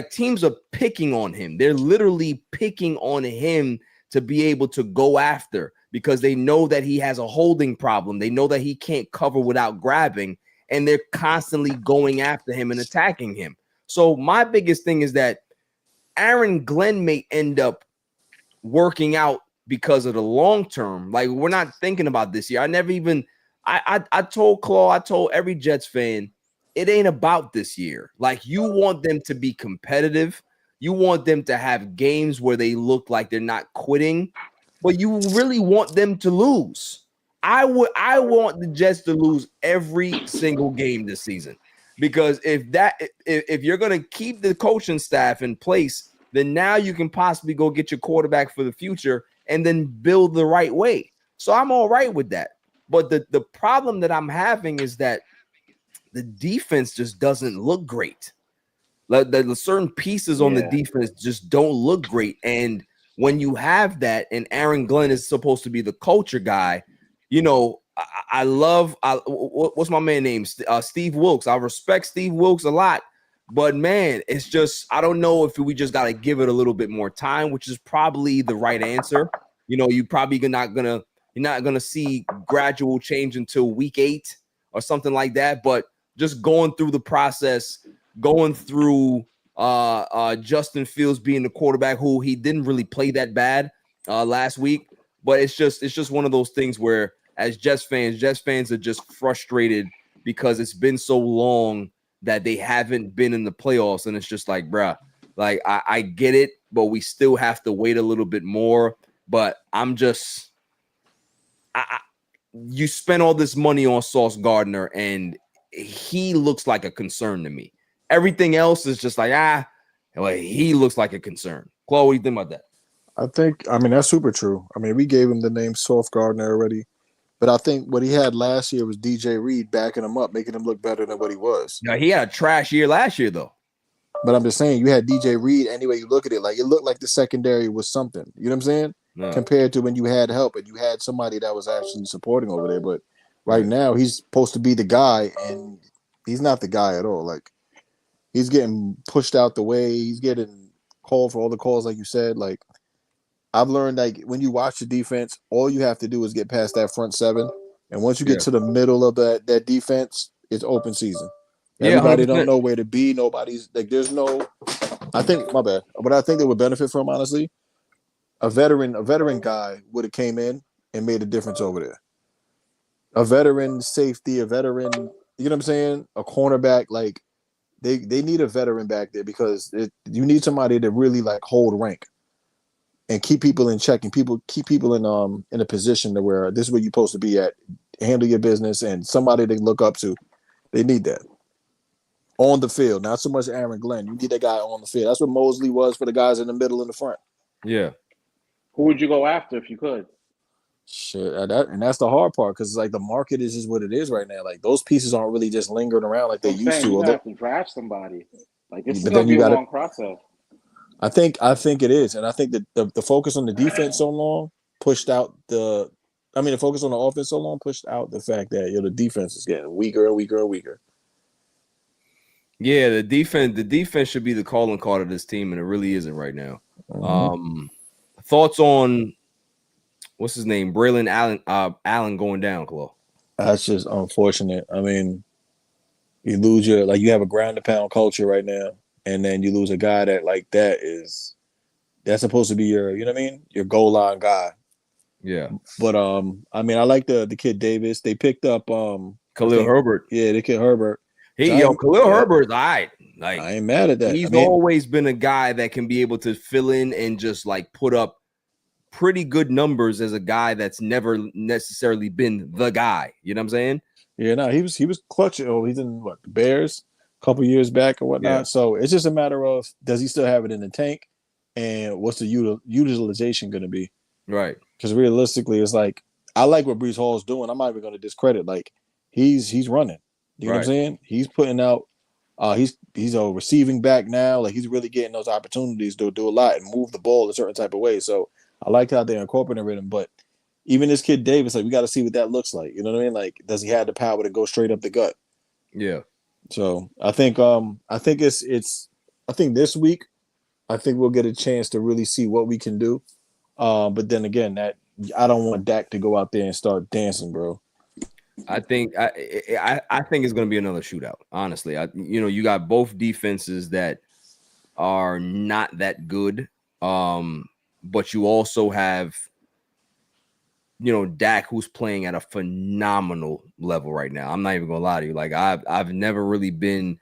teams are picking on him. They're literally picking on him to be able to go after because they know that he has a holding problem. They know that he can't cover without grabbing, and they're constantly going after him and attacking him. So my biggest thing is that Aaron Glenn may end up working out because of the long term. Like, we're not thinking about this year. I told Claw, I told every Jets fan, it ain't about this year. Like, you want them to be competitive. You want them to have games where they look like they're not quitting, but you really want them to lose. I want the Jets to lose every single game this season, because if you're going to keep the coaching staff in place, then now you can possibly go get your quarterback for the future and then build the right way. So I'm all right with that. But the problem that I'm having is that the defense just doesn't look great. Like the certain pieces on the defense just don't look great. And when you have that, and Aaron Glenn is supposed to be the culture guy, you know, I love what's my man name? Steve Wilks. I respect Steve Wilks a lot. But man, it's just, I don't know if we just got to give it a little bit more time, which is probably the right answer. You know, you're not gonna see gradual change until week 8 or something like that. But just going through the process, going through Justin Fields being the quarterback, who he didn't really play that bad last week. But it's just one of those things where, as Jets fans are just frustrated because it's been so long that they haven't been in the playoffs. And it's just like, bruh, like I get it, but we still have to wait a little bit more. But I'm just, you spend all this money on Sauce Gardner, and he looks like a concern to me. Everything else is just like, well, he looks like a concern. Chloe, what do you think about that?
I mean, that's super true. I mean, we gave him the name Sauce Gardner already. But I think what he had last year was DJ Reed backing him up, making him look better than what he was.
Yeah, he had a trash year last year, though.
But I'm just saying, you had DJ Reed, any way you look at it, like it looked like the secondary was something. You know what I'm saying? No. Compared to when you had help and you had somebody that was actually supporting over there. But right now, he's supposed to be the guy, and he's not the guy at all. Like, he's getting pushed out the way. He's getting called for all the calls, like you said. Like, I've learned like when you watch the defense, all you have to do is get past that front seven, and once you get to the middle of that defense, it's open season. Everybody
100%.
don't know where to be. Nobody's like, there's no. I think my bad. What I think they would benefit from, honestly, a veteran guy would have came in and made a difference over there. A veteran safety, a veteran, you know what I'm saying? A cornerback, like they need a veteran back there because you need somebody to really like hold rank and keep people in check and keep people in a position to where this is where you're supposed to be at, handle your business, and somebody they look up to. They need that on the field, not so much Aaron Glenn. You get that guy on the field. That's what Mosley was for the guys in the middle and the front.
Yeah.
Who would you go after if you could?
Shit, and that's the hard part because like the market is just what it is right now. Like those pieces aren't really just lingering around like they used to.
You have to draft somebody. Like this is
But
gonna
then
be
you
a
gotta-
long process.
I think it is, and I think that the focus on the defense so long pushed out the focus on the offense so long pushed out the fact that the defense is getting weaker and weaker and weaker.
Yeah, the defense should be the calling card of this team, and it really isn't right now.
Mm-hmm.
Thoughts on what's his name, Braylon Allen going down, Chloe? That's
just unfortunate. I mean, you lose you have a ground and pound culture right now, and then you lose a guy that like that's supposed to be your, you know what I mean, your goal line guy.
Yeah.
But I like the kid Davis. They picked up
Khalil Herbert.
Yeah, the kid Herbert.
Khalil Herbert's all right. Like
I ain't mad at that.
He's always been a guy that can be able to fill in and just like put up pretty good numbers as a guy that's never necessarily been the guy. You know what I'm saying?
Yeah, no, he was clutch. Oh, he's in the Bears a couple years back or whatnot. Yeah. So it's just a matter of does he still have it in the tank, and what's the utilization going to be? Right. Because realistically, it's like I like what Breece Hall's doing. I'm not even going to discredit. Like he's running. You know what I'm saying? He's putting out. He's a receiving back now. Like he's really getting those opportunities to do a lot and move the ball a certain type of way. So I like how they're incorporating him. But even this kid Davis, like we got to see what that looks like. You know what I mean? Like does he have the power to go straight up the gut? Yeah. So I think it's I think this week I think we'll get a chance to really see what we can do. But then again, that I don't want Dak to go out there and start dancing, bro. I think it's going to be another shootout. Honestly, you got both defenses that are not that good, but you also have Dak who's playing at a phenomenal level right now. I'm not even going to lie to you. Like I've never really been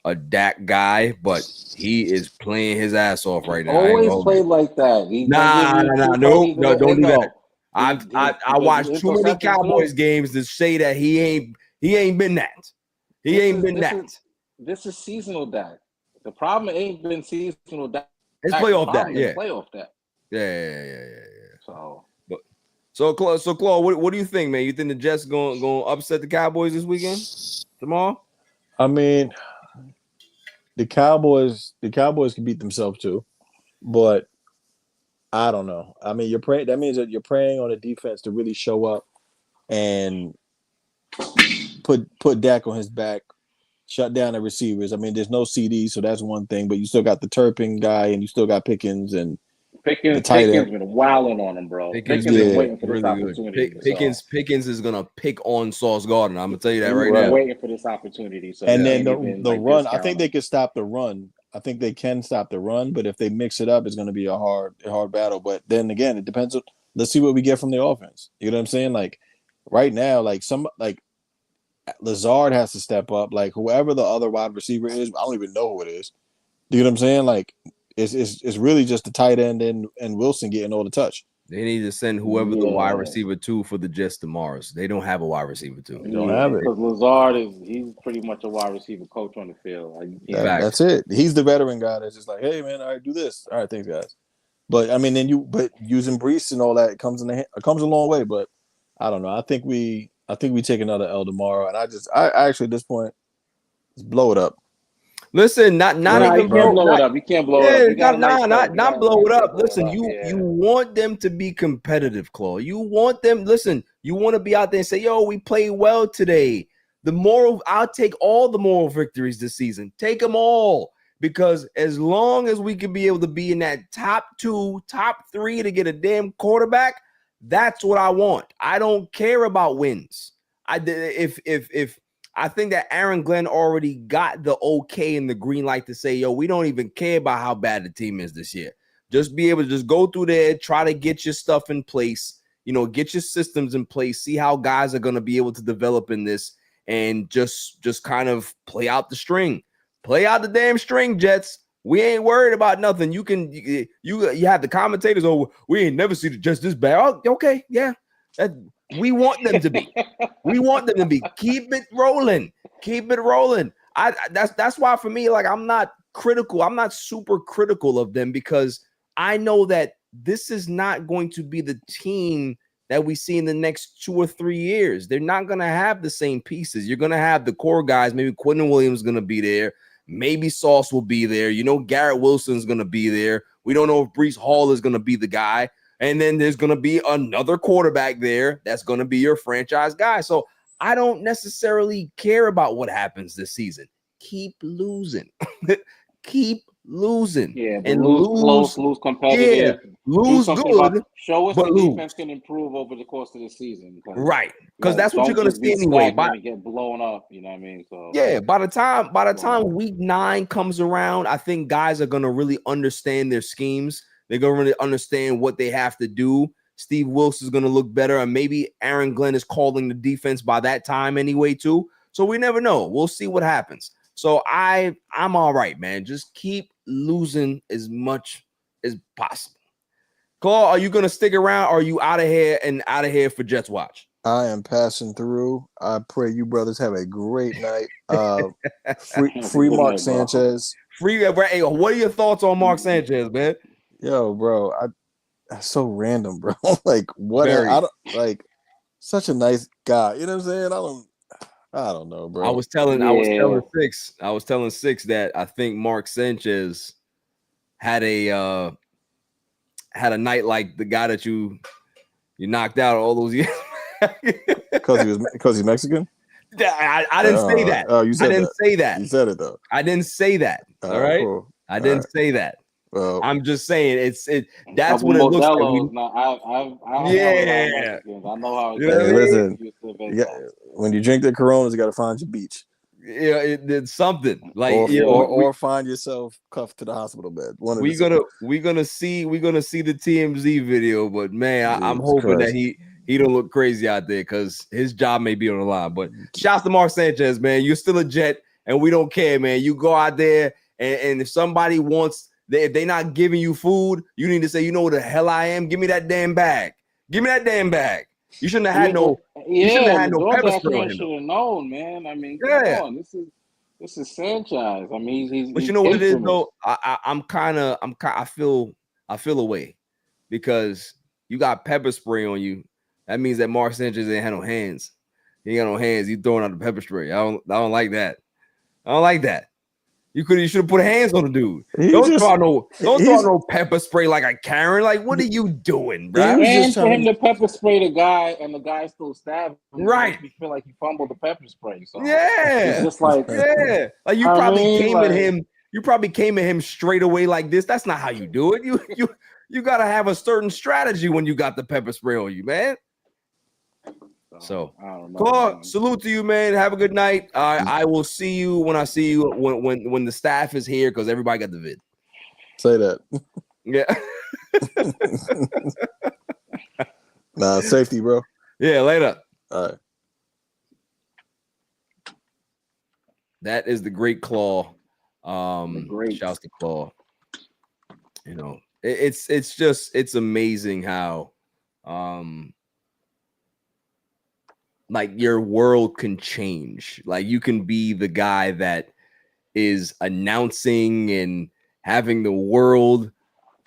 a Dak guy, but he is playing his ass off right now.
Always played like that.
No, don't do that. I watched too many Cowboys games to say that he ain't been that. He ain't been that.
This is seasonal Dak. The problem ain't been seasonal Dak.
It's playoff Dak. Yeah.
Playoff Dak.
Yeah. So Claude, what do you think, man? You think the Jets going to upset the Cowboys this weekend? Tomorrow?
I mean, the Cowboys can beat themselves too, but I don't know. I mean, you're praying. That means that you're praying on the defense to really show up and put Dak on his back, shut down the receivers. I mean, there's no CD, so that's one thing. But you still got the Turpin guy, and you still got Pickens and
Pickens been wilding on him, bro. Pickens is waiting for this opportunity.
Pickens is gonna pick on Sauce Gardner. I'm gonna tell you that right now.
Waiting for this opportunity. So
and then the run. I think they could stop the run. I think they can stop the run, but if they mix it up, it's going to be a hard battle. But then again, it depends. Let's see what we get from the offense. You know what I'm saying? Like right now, like Lazard has to step up. Like whoever the other wide receiver is, I don't even know who it is. You know what I'm saying? Like it's really just the tight end and Wilson getting all the touch.
They need to send whoever the wide receiver to for the Jets tomorrow. They don't have a wide receiver to.
They don't have it.
Because Lazard he's pretty much a wide receiver coach on the field.
That's it. He's the veteran guy that's just like, hey man, all right, do this. All right, thanks guys. But I mean, but using Breece and all that comes a long way. But I don't know. I think we take another L tomorrow, and I actually at this point, just blow it up.
Listen, not even
blow it up. You can't blow it up.
Not blow it up. Listen, you want them to be competitive, Claude. You want them. Listen, you want to be out there and say, "Yo, we played well today." I'll take all the moral victories this season. Take them all. because as long as we can be able to be in that top 2, top 3 to get a damn quarterback, that's what I want. I don't care about wins. If I think that Aaron Glenn already got the okay and the green light to say, yo, we don't even care about how bad the team is this year. Just be able to just go through there, try to get your stuff in place, get your systems in place, see how guys are going to be able to develop in this, and just kind of play out the string. Play out the damn string, Jets. We ain't worried about nothing. You have the commentators, oh, we ain't never seen the Jets this bad. Oh, okay, yeah. We want them to be. We want them to be. Keep it rolling. Keep it rolling. That's why for me, like, I'm not critical. I'm not super critical of them because I know that this is not going to be the team that we see in the next 2 or 3 years. They're not going to have the same pieces. You're going to have the core guys. Maybe Quentin Williams is going to be there. Maybe Sauce will be there. Garrett Wilson's going to be there. We don't know if Breece Hall is going to be the guy. And then there's going to be another quarterback there that's going to be your franchise guy. So I don't necessarily care about what happens this season. Keep losing. Keep losing.
Yeah, and lose close, lose competitive.
Yeah, lose good.
Show us the defense can improve over the course of the season.
Right. Because that's what you're going to see anyway.
Get blown up, you know what I mean? So
yeah, by the time week 9 comes around, I think guys are going to really understand their schemes. They're going to really understand what they have to do. Steve Wilson is going to look better, and maybe Aaron Glenn is calling the defense by that time anyway too. So we never know. We'll see what happens. So I'm all right, man. Just keep losing as much as possible. Claw, are you going to stick around, or are you out of here for Jets Watch?
I am passing through. I pray you brothers have a great night. Free Mark Sanchez.
Hey, what are your thoughts on Mark Sanchez, man?
Yo, bro, that's so random, bro. Like, what? I don't like. Such a nice guy. You know what I'm saying? I don't know, bro.
I was telling Six that I think Mark Sanchez had a night like the guy that you knocked out all those years.
Because he's Mexican.
I didn't say that.
Oh, you said
I didn't say that.
You said it though.
I didn't say that. All right. Cool. I didn't say that. Well, I'm just saying that's what it looks like.
I know how it
listen, when you drink the Coronas, you got to find your beach.
Yeah, it's something like
or find yourself cuffed to the hospital bed. We're
gonna see the TMZ video, but man, I'm hoping that he don't look crazy out there because his job may be on the line. But shouts to Mark Sanchez, man. You're still a Jet, and we don't care, man. You go out there, and if somebody wants. If they're not giving you food, you need to say, you know what the hell I am? Give me that damn bag. Give me that damn bag. You shouldn't have had no. You shouldn't have had no pepper spray on him.
Should have known, man. I mean, come on. This is Sanchez. I mean, he's.
But you know what it is though. I feel away because you got pepper spray on you. That means that Mark Sanchez ain't had no hands. He ain't got no hands. He's throwing out the pepper spray. I don't like that. I don't like that. You should have put hands on the dude. Don't throw no pepper spray like a Karen. Like, what are you doing, bro?
And for him to pepper spray the guy, and the guy still stabbed him.
Right.
You feel like he fumbled the pepper spray. So
yeah.
It's just like
like you probably came at him. You probably came at him straight away like this. That's not how you do it. You gotta have a certain strategy when you got the pepper spray on you, man. So, Claude, salute to you, man. Have a good night. I will see you when I see you when the staff is here because everybody got the vid.
Say that.
Yeah.
Nah, safety, bro.
Yeah, later.
All right.
That is the great Claw. Shouts to Claw. You know, it's amazing how like your world can change. Like you can be the guy that is announcing and having the world,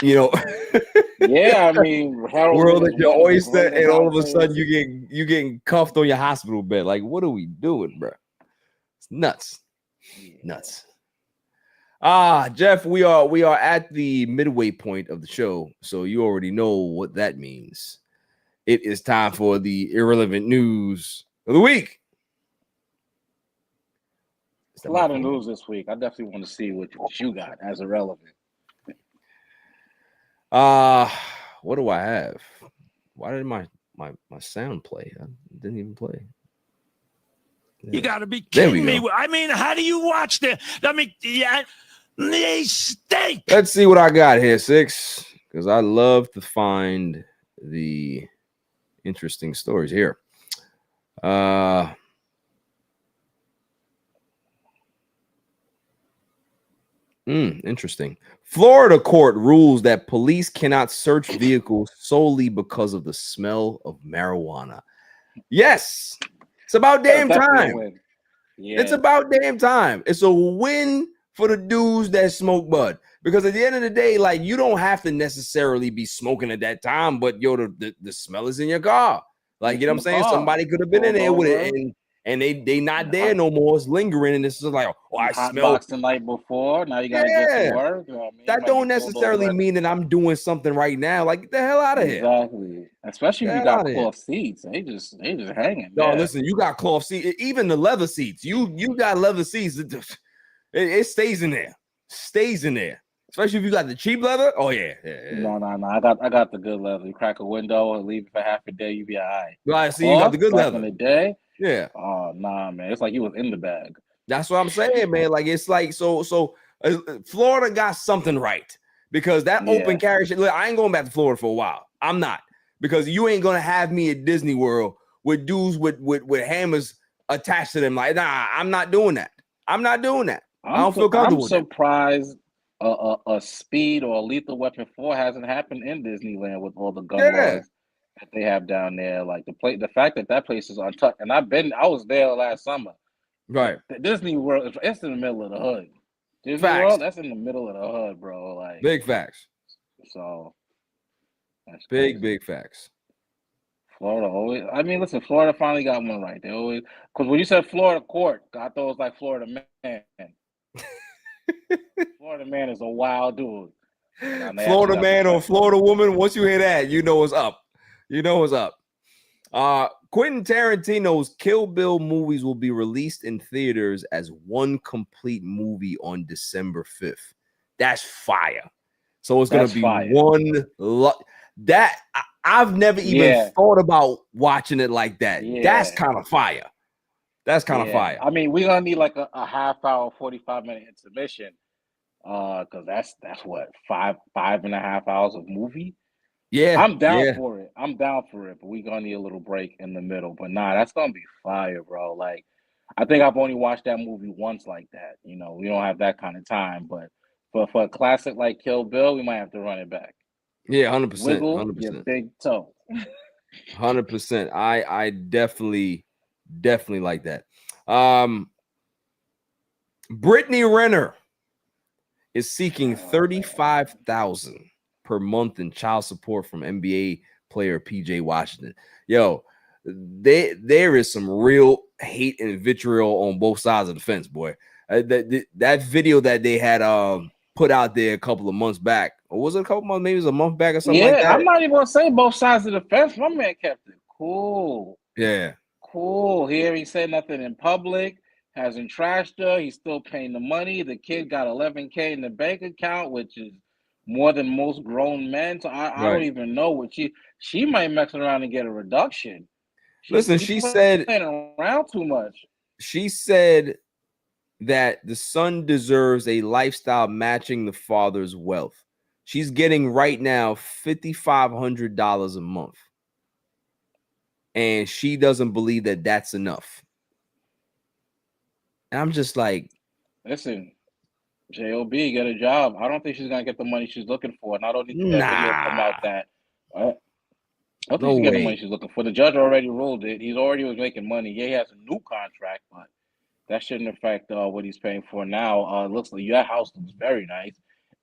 you know.
Yeah, I mean,
world at your oyster, and all of a sudden you getting cuffed on your hospital bed. Like, what are we doing, bro? It's nuts. Nuts. Jeff, we are at the midway point of the show, so you already know what that means. It is time for the irrelevant news of the week.
It's a lot of news this week. I definitely want to see what you got as irrelevant.
What do I have? Why did my sound play? I didn't even play.
You got to be kidding me. I mean, how do you watch the? I mean, yeah, they stink.
Let's see what I got here, Six, because I love to find the interesting stories here. Interesting. Florida court rules that police cannot search vehicles solely because of the smell of marijuana. Yes, it's about damn time. Yeah. It's about damn time. It's a win for the dudes that smoke bud, because at the end of the day, like, you don't have to necessarily be smoking at that time, but yo, the smell is in your car. Like, you know what I'm saying? Somebody could have been in there with it, and they not there no more. It's lingering, and it's just like, oh, I smell
the night before. Now you gotta get to work.
That don't necessarily mean that I'm doing something right now. Like, get the hell out of here.
Exactly. Especially if you got cloth seats. They just hanging.
No, listen, you got cloth seats, even the leather seats. You got leather seats. It stays in there. Stays in there. Especially if you got the cheap leather. Oh yeah.
No. I got the good leather. You crack a window and leave it for half a day, you be all right.
Right. See, you got the good leather.
In the day.
Yeah.
Oh nah, man. It's like you was in the bag.
That's what I'm saying, man. Like, it's like so. Florida got something right, because that open carry shit. Look, I ain't going back to Florida for a while. I'm not, because you ain't gonna have me at Disney World with dudes with hammers attached to them. Like, nah, I'm not doing that. I don't feel comfortable.
I'm surprised a speed or a lethal weapon 4 hasn't happened in Disneyland with all the gun laws that they have down there. Like the fact that place is untouched, and I was there last summer.
Right.
The Disney World, it's in the middle of the hood. Disney World, that's in the middle of the hood, bro. Like,
big facts.
So
that's big facts.
Florida always. I mean, listen, Florida finally got one right. They always, because when you said Florida court, I thought it was like Florida man. Florida man is a wild dude.
Florida man or Florida woman. Once you hear that, you know what's up. Quentin Tarantino's Kill Bill movies will be released in theaters as one complete movie on December 5th. That's fire. So it's going to be one. That I've never even thought about watching it like that. Yeah. That's kind of fire. Fire.
I mean, we're gonna need like a half hour, 45-minute intermission. Because that's what, 5.5 hours of movie.
Yeah,
I'm down for it. But we're gonna need a little break in the middle. But nah, that's gonna be fire, bro. Like, I think I've only watched that movie once like that. You know, we don't have that kind of time. But for a classic like Kill Bill, we might have to run it back.
Yeah, 100%.
Wiggle
100%.
your big toe.
100%. I definitely like that. Brittany Renner is seeking $35,000 per month in child support from NBA player PJ Washington. Yo, there is some real hate and vitriol on both sides of the fence, boy. That video that they had put out there a couple of months back, or was it a couple months? Maybe it was a month back or something like that.
I'm not even gonna say both sides of the fence. My man kept it cool.
Yeah.
Cool. Here he said nothing in public, hasn't trashed her. He's still paying the money. The kid got $11K in the bank account, which is more than most grown men. So I don't even know what she might mess around and get a reduction.
She said
playing around too much.
She said that the son deserves a lifestyle matching the father's wealth. She's getting right now $5,500 a month. And she doesn't believe that that's enough. And I'm just like,
listen, JOB, get a job. I don't think she's gonna get the money she's looking for, and I don't think that video come out that. I don't think she get the money she's looking for. The judge already ruled it. He already was making money. Yeah, he has a new contract, but that shouldn't affect what he's paying for now. It looks like your house looks very nice.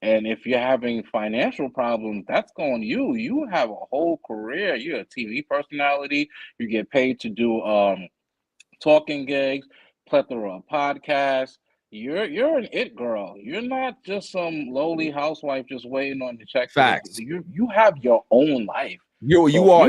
And if you're having financial problems, that's going you. You have a whole career. You're a TV personality. You get paid to do talking gigs, plethora of podcasts. You're an it girl. You're not just some lowly housewife just waiting on the check.
Facts.
You have your own life.
You are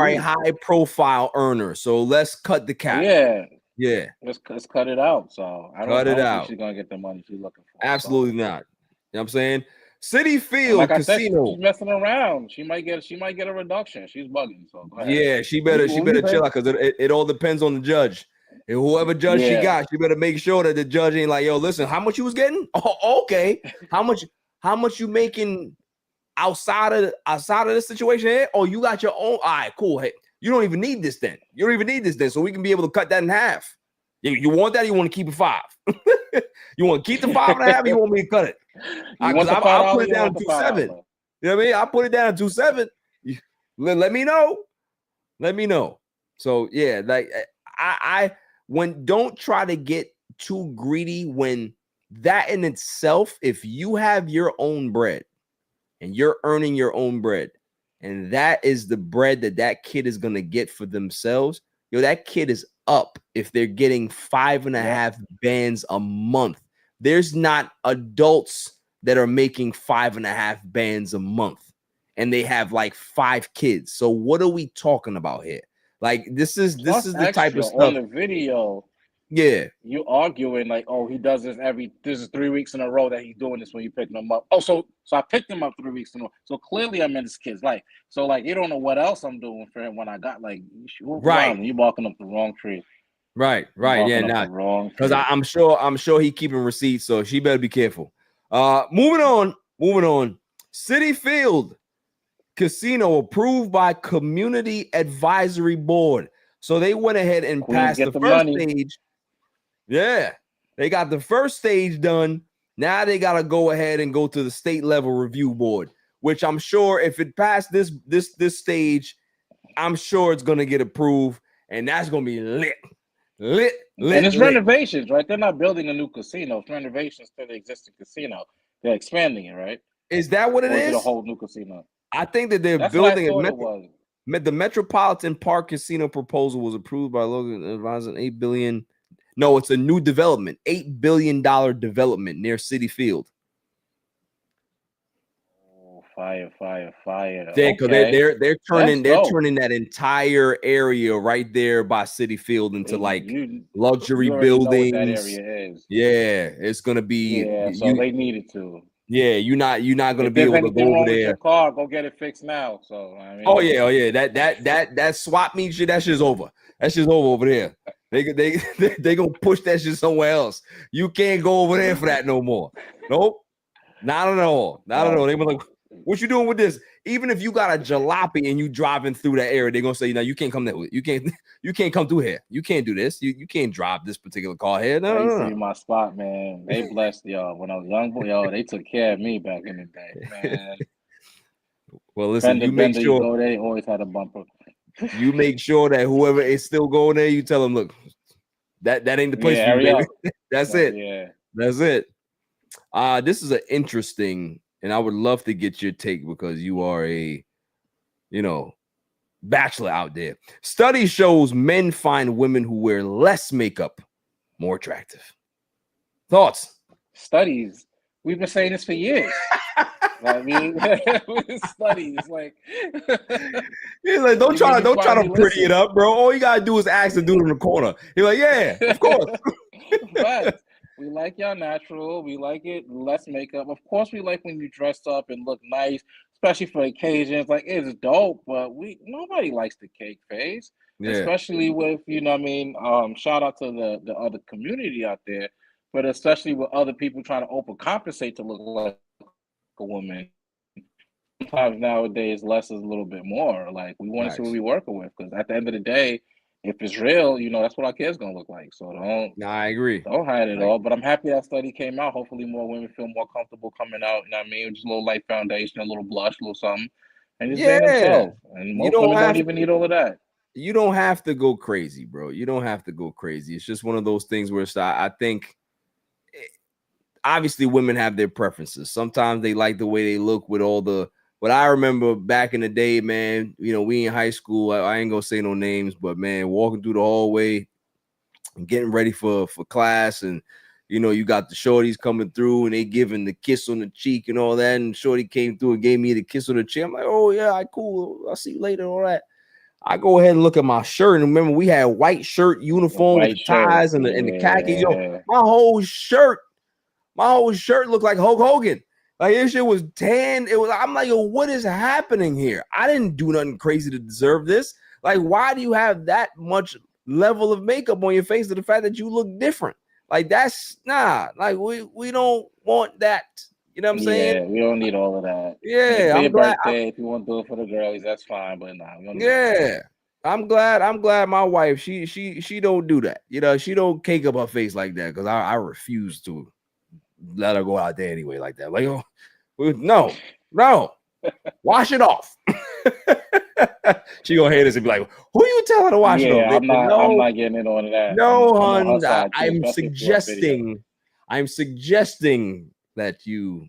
a high profile earner. So let's cut the cap.
Yeah.
Yeah.
Let's cut it out. So I don't think she's gonna get the money she's looking for.
Absolutely not. You know what I'm saying? City
And
Field
like I said,
Casino.
she's messing around. She might get a reduction. She's bugging. So go ahead.
Yeah, she better chill out, because it all depends on the judge. And whoever judge she got, she better make sure that the judge ain't like, yo, listen, how much you was getting? Oh, okay. How much you making outside of this situation here? Oh, you got your own. All right, cool. Hey, you don't even need this then. You don't even need this then. So we can be able to cut that in half. You want that? Or you want to keep it 5? You want to keep the 5.5? Or you want me to cut it? I'll put it down to 2.7. You know what I mean? I'll put it down to 2.7. Let me know. Let me know. So yeah, like I don't try to get too greedy when that in itself, if you have your own bread and you're earning your own bread, and that is the bread that kid is gonna get for themselves, that kid is up if they're getting 5.5 bands a month. There's not adults that are making 5.5 bands a month, and they have like 5 kids. So what are we talking about here? Like this is the type of stuff
on the video.
Yeah,
you arguing like, oh, he does this this is 3 weeks in a row that he's doing this when you picking him up. Oh, so I picked him up 3 weeks in a row. So clearly I'm in this kid's life. So like you don't know what else I'm doing for him when I got like you barking up the wrong tree.
Right. Yeah, not because I'm sure he keeping receipts, so she better be careful. Moving on. City Field Casino approved by Community Advisory Board. So they went ahead and passed the first stage. Yeah, they got the first stage done. Now they got to go ahead and go to the state level review board, which I'm sure if it passed this stage, I'm sure it's going to get approved, and that's going to be lit. And
it's renovations, right? They're not building a new casino. It's renovations to the existing casino. They're expanding it, right?
Is that what it is?
Is it a whole new casino?
I think that they're building it. The Metropolitan Park Casino proposal was approved by Logan advising $8 billion. No, it's a new development, $8 billion development near City Field.
Oh, fire!
Because they're turning that entire area right there by City Field into luxury buildings.
Know what that area is.
Yeah, it's gonna be.
Yeah, so they needed to.
Yeah, you're not gonna be able to go over there.
With your car, go get it fixed now. So I mean,
oh yeah, that swap meet shit, that shit's over. That shit's over there. They gonna push that shit somewhere else. You can't go over there for that no more. Nope, not at all. Not at all. They were like, what you doing with this? Even if you got a jalopy and you driving through that area, they're gonna say, no, you can't come there. You can't come through here. You can't do this. You can't drive this particular car here. No.
See my spot, man. They blessed y'all. When I was young boy, they took care of me back in the day, man.
Well, listen, you make sure
they always had a bumper.
You make sure that whoever is still going there, you tell them, look, that ain't the place for you, baby. That's it.
Yeah,
that's it. This is an interesting, and I would love to get your take because you are a, bachelor out there. Study shows men find women who wear less makeup more attractive. Thoughts?
Studies. We've been saying this for years. I mean, studies like,
don't try to pretty it up, bro. All you gotta do is ask the dude in the corner. He's like, yeah, of course.
But we like y'all natural. We like it less makeup. Of course, we like when you dress up and look nice, especially for occasions. Like it's dope, but nobody likes the cake face, especially with shout out to the other community out there, but especially with other people trying to overcompensate to look like a woman. Sometimes nowadays less is a little bit more. Like we want to see what we're working with, because at the end of the day, if it's real, that's what our kids gonna look like. So
I agree.
Don't hide it all. But I'm happy that study came out. Hopefully more women feel more comfortable coming out. Just a little light foundation, a little blush, a little something, and just being themselves. And most women don't even need all of that.
You don't have to go crazy, bro. You don't have to go crazy. It's just one of those things where I think obviously women have their preferences. Sometimes they like the way they look with all the, but I remember back in the day, man, we in high school, I ain't gonna say no names, but man, walking through the hallway and getting ready for class, and you got the shorties coming through and they giving the kiss on the cheek and all that, and shorty came through and gave me the kiss on the cheek. I'm like, oh yeah, cool, I'll see you later, all that. I go ahead and look at my shirt, and remember we had white shirt uniform with the ties and the khaki. Yo, my whole shirt looked like Hulk Hogan. Like this shit was tan. I'm like, yo, what is happening here? I didn't do nothing crazy to deserve this. Like, why do you have that much level of makeup on your face to the fact that you look different? Like, that's like we don't want that. You know what I'm saying?
Yeah, we don't need all of that.
Yeah,
for your birthday, if you want to do it for the girlies, that's fine. But nah, we don't need
that. I'm glad my wife she don't do that. You know, she don't cake up her face like that because I refuse to let her go out there anyway like that. Like, oh, no, wash it off. She gonna hate us and be like, "Who you telling to wash it off?"
I'm not getting into all of that.
No, hon. I'm suggesting that you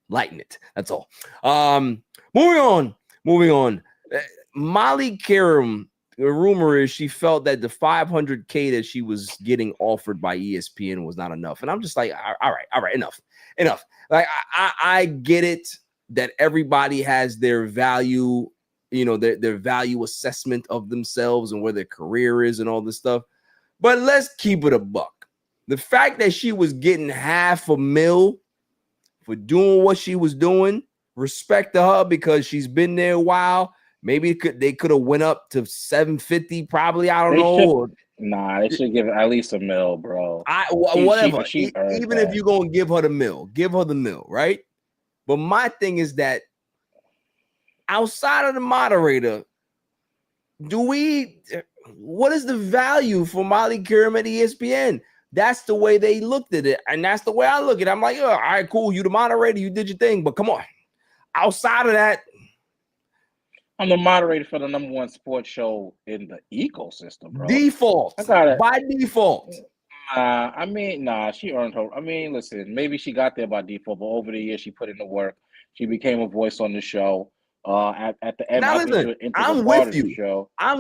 lighten it. That's all. Moving on. Molly Karam. The rumor is she felt that the $500K that she was getting offered by ESPN was not enough. And I'm just like, all right, enough. Like, I get it that everybody has their value, their value assessment of themselves and where their career is and all this stuff. But let's keep it a buck. The fact that she was getting $500,000 for doing what she was doing, respect to her because she's been there a while. Maybe they could have went up to 750, probably. I don't know.
They should give at least $1 million, bro.
Whatever.
Even
if you're gonna give her the $1 million, give her the $1 million, right? But my thing is that outside of the moderator, what is the value for Molly Karam at ESPN? That's the way they looked at it, and that's the way I look at it. I'm like, oh, all right, cool. You the moderator, you did your thing, but come on. Outside of that,
I'm the moderator for the #1 sports show in the ecosystem, bro.
By default.
She earned her. I mean, listen, maybe she got there by default, but over the years she put in the work. She became a voice on the show. At the end,
I'm with you. I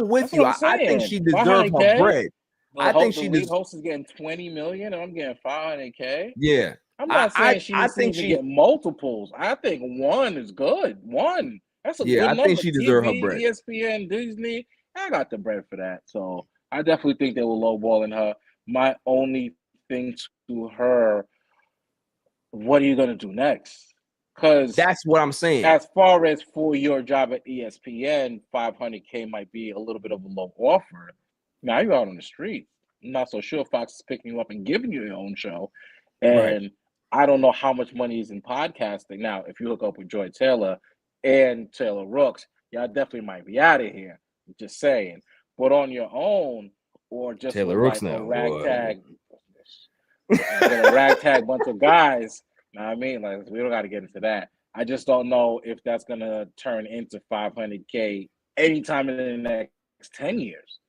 think she deserves her bread.
The lead host is getting $20 million, and I'm getting $500K.
Yeah,
I'm not saying she needs to get multiples. I think one is good. One. That's a good number.
I think she deserves her bread.
ESPN, Disney, I got the bread for that. So I definitely think they were lowballing her. My only thing to her, what are you going to do next? Because
that's what I'm saying.
As far as for your job at ESPN, $500K might be a little bit of a low offer. Now you're out on the street. I'm not so sure Fox is picking you up and giving you your own show. And I don't know how much money is in podcasting. Now, if you hook up with Joy Taylor and Taylor Rooks, y'all definitely might be out of here. I'm just saying. But on your own, or just
Taylor Rooks
like
now,
a ragtag bunch of guys. Know what I mean? Like, we don't got to get into that. I just don't know if that's gonna turn into $500K anytime in the next 10 years.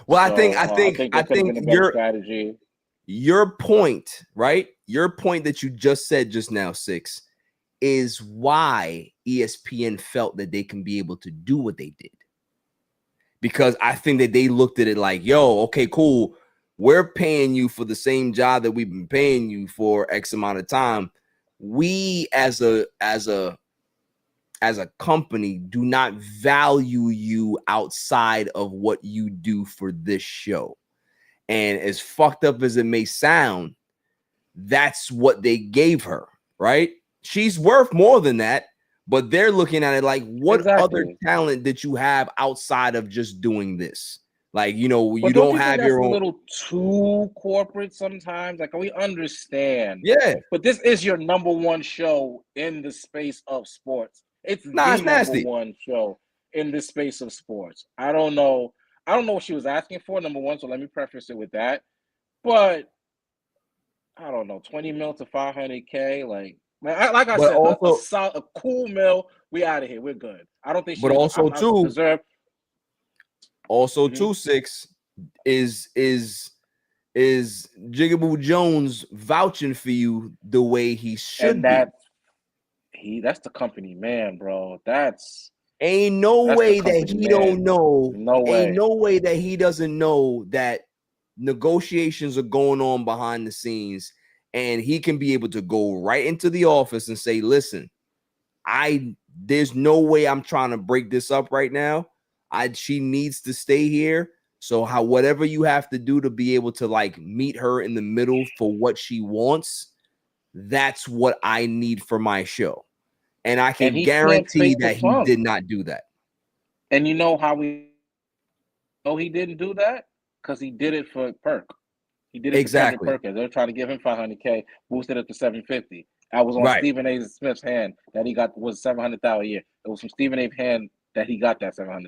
Well, so, I think your
strategy.
Your point, right? Your point that you just said just now, Six, is why ESPN felt that they can be able to do what they did. Because I think that they looked at it like, yo, okay, cool. We're paying you for the same job that we've been paying you for X amount of time. We as a company do not value you outside of what you do for this show. And as fucked up as it may sound, that's what they gave her, right? She's worth more than that, but they're looking at it like, what other talent did you have outside of just doing this? Like, you don't have your own.
A little too corporate sometimes. Like, we understand.
Yeah.
But this is your #1 show in the space of sports. It's the #1 show in the space of sports. I don't know what she was asking for, #1, so let me preface it with that. But I don't know, 20 mil to 500K, like I said, a cool mill. We out of here. We're good. I don't think.
Also, too, Six is Jigaboo Jones vouching for you the way he should be.
That's the company man, bro.
Ain't no way that he don't know. Ain't no way that he doesn't know that negotiations are going on behind the scenes, and he can be able to go right into the office and say, listen, there's no way I'm trying to break this up right now, she needs to stay here. So whatever you have to do to be able to like meet her in the middle for what she wants, that's what I need for my show. And I can guarantee that he did not do that.
And you know how we know he didn't do that? Because he did it for Perk. He did it for Kevin Perkins. They're trying to give him $500K, boosted it to $750. I was on Stephen A. Smith's hand that he got was $700,000 a year. It was from Stephen A.'s hand that he got that $700,000.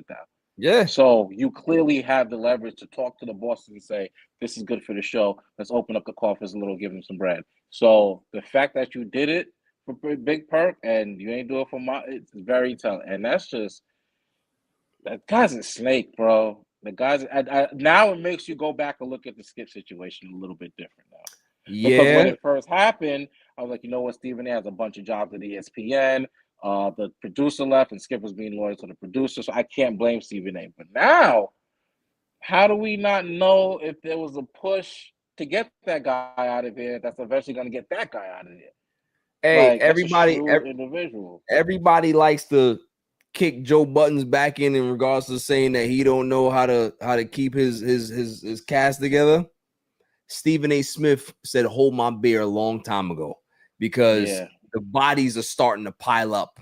Yeah.
So you clearly have the leverage to talk to the bosses and say, this is good for the show. Let's open up the coffers a little, give him some bread. So the fact that you did it for Big Perk and you ain't do it for it's very telling. And that's just, that guy's a snake, bro. The guys, now it makes you go back and look at the Skip situation a little bit different now.
Yeah.
Because when it first happened, I was like, you know what, Stephen A. has a bunch of jobs at ESPN. The producer left and Skip was being loyal to the producer, so I can't blame Stephen A. But now, how do we not know if there was a push to get that guy out of here that's eventually going to get that guy out of here?
Hey,
like,
everybody likes to kick Joe Buttons back in regards to saying that he don't know how to keep his cast together. Stephen A. Smith said, hold my beer a long time ago because the bodies are starting to pile up.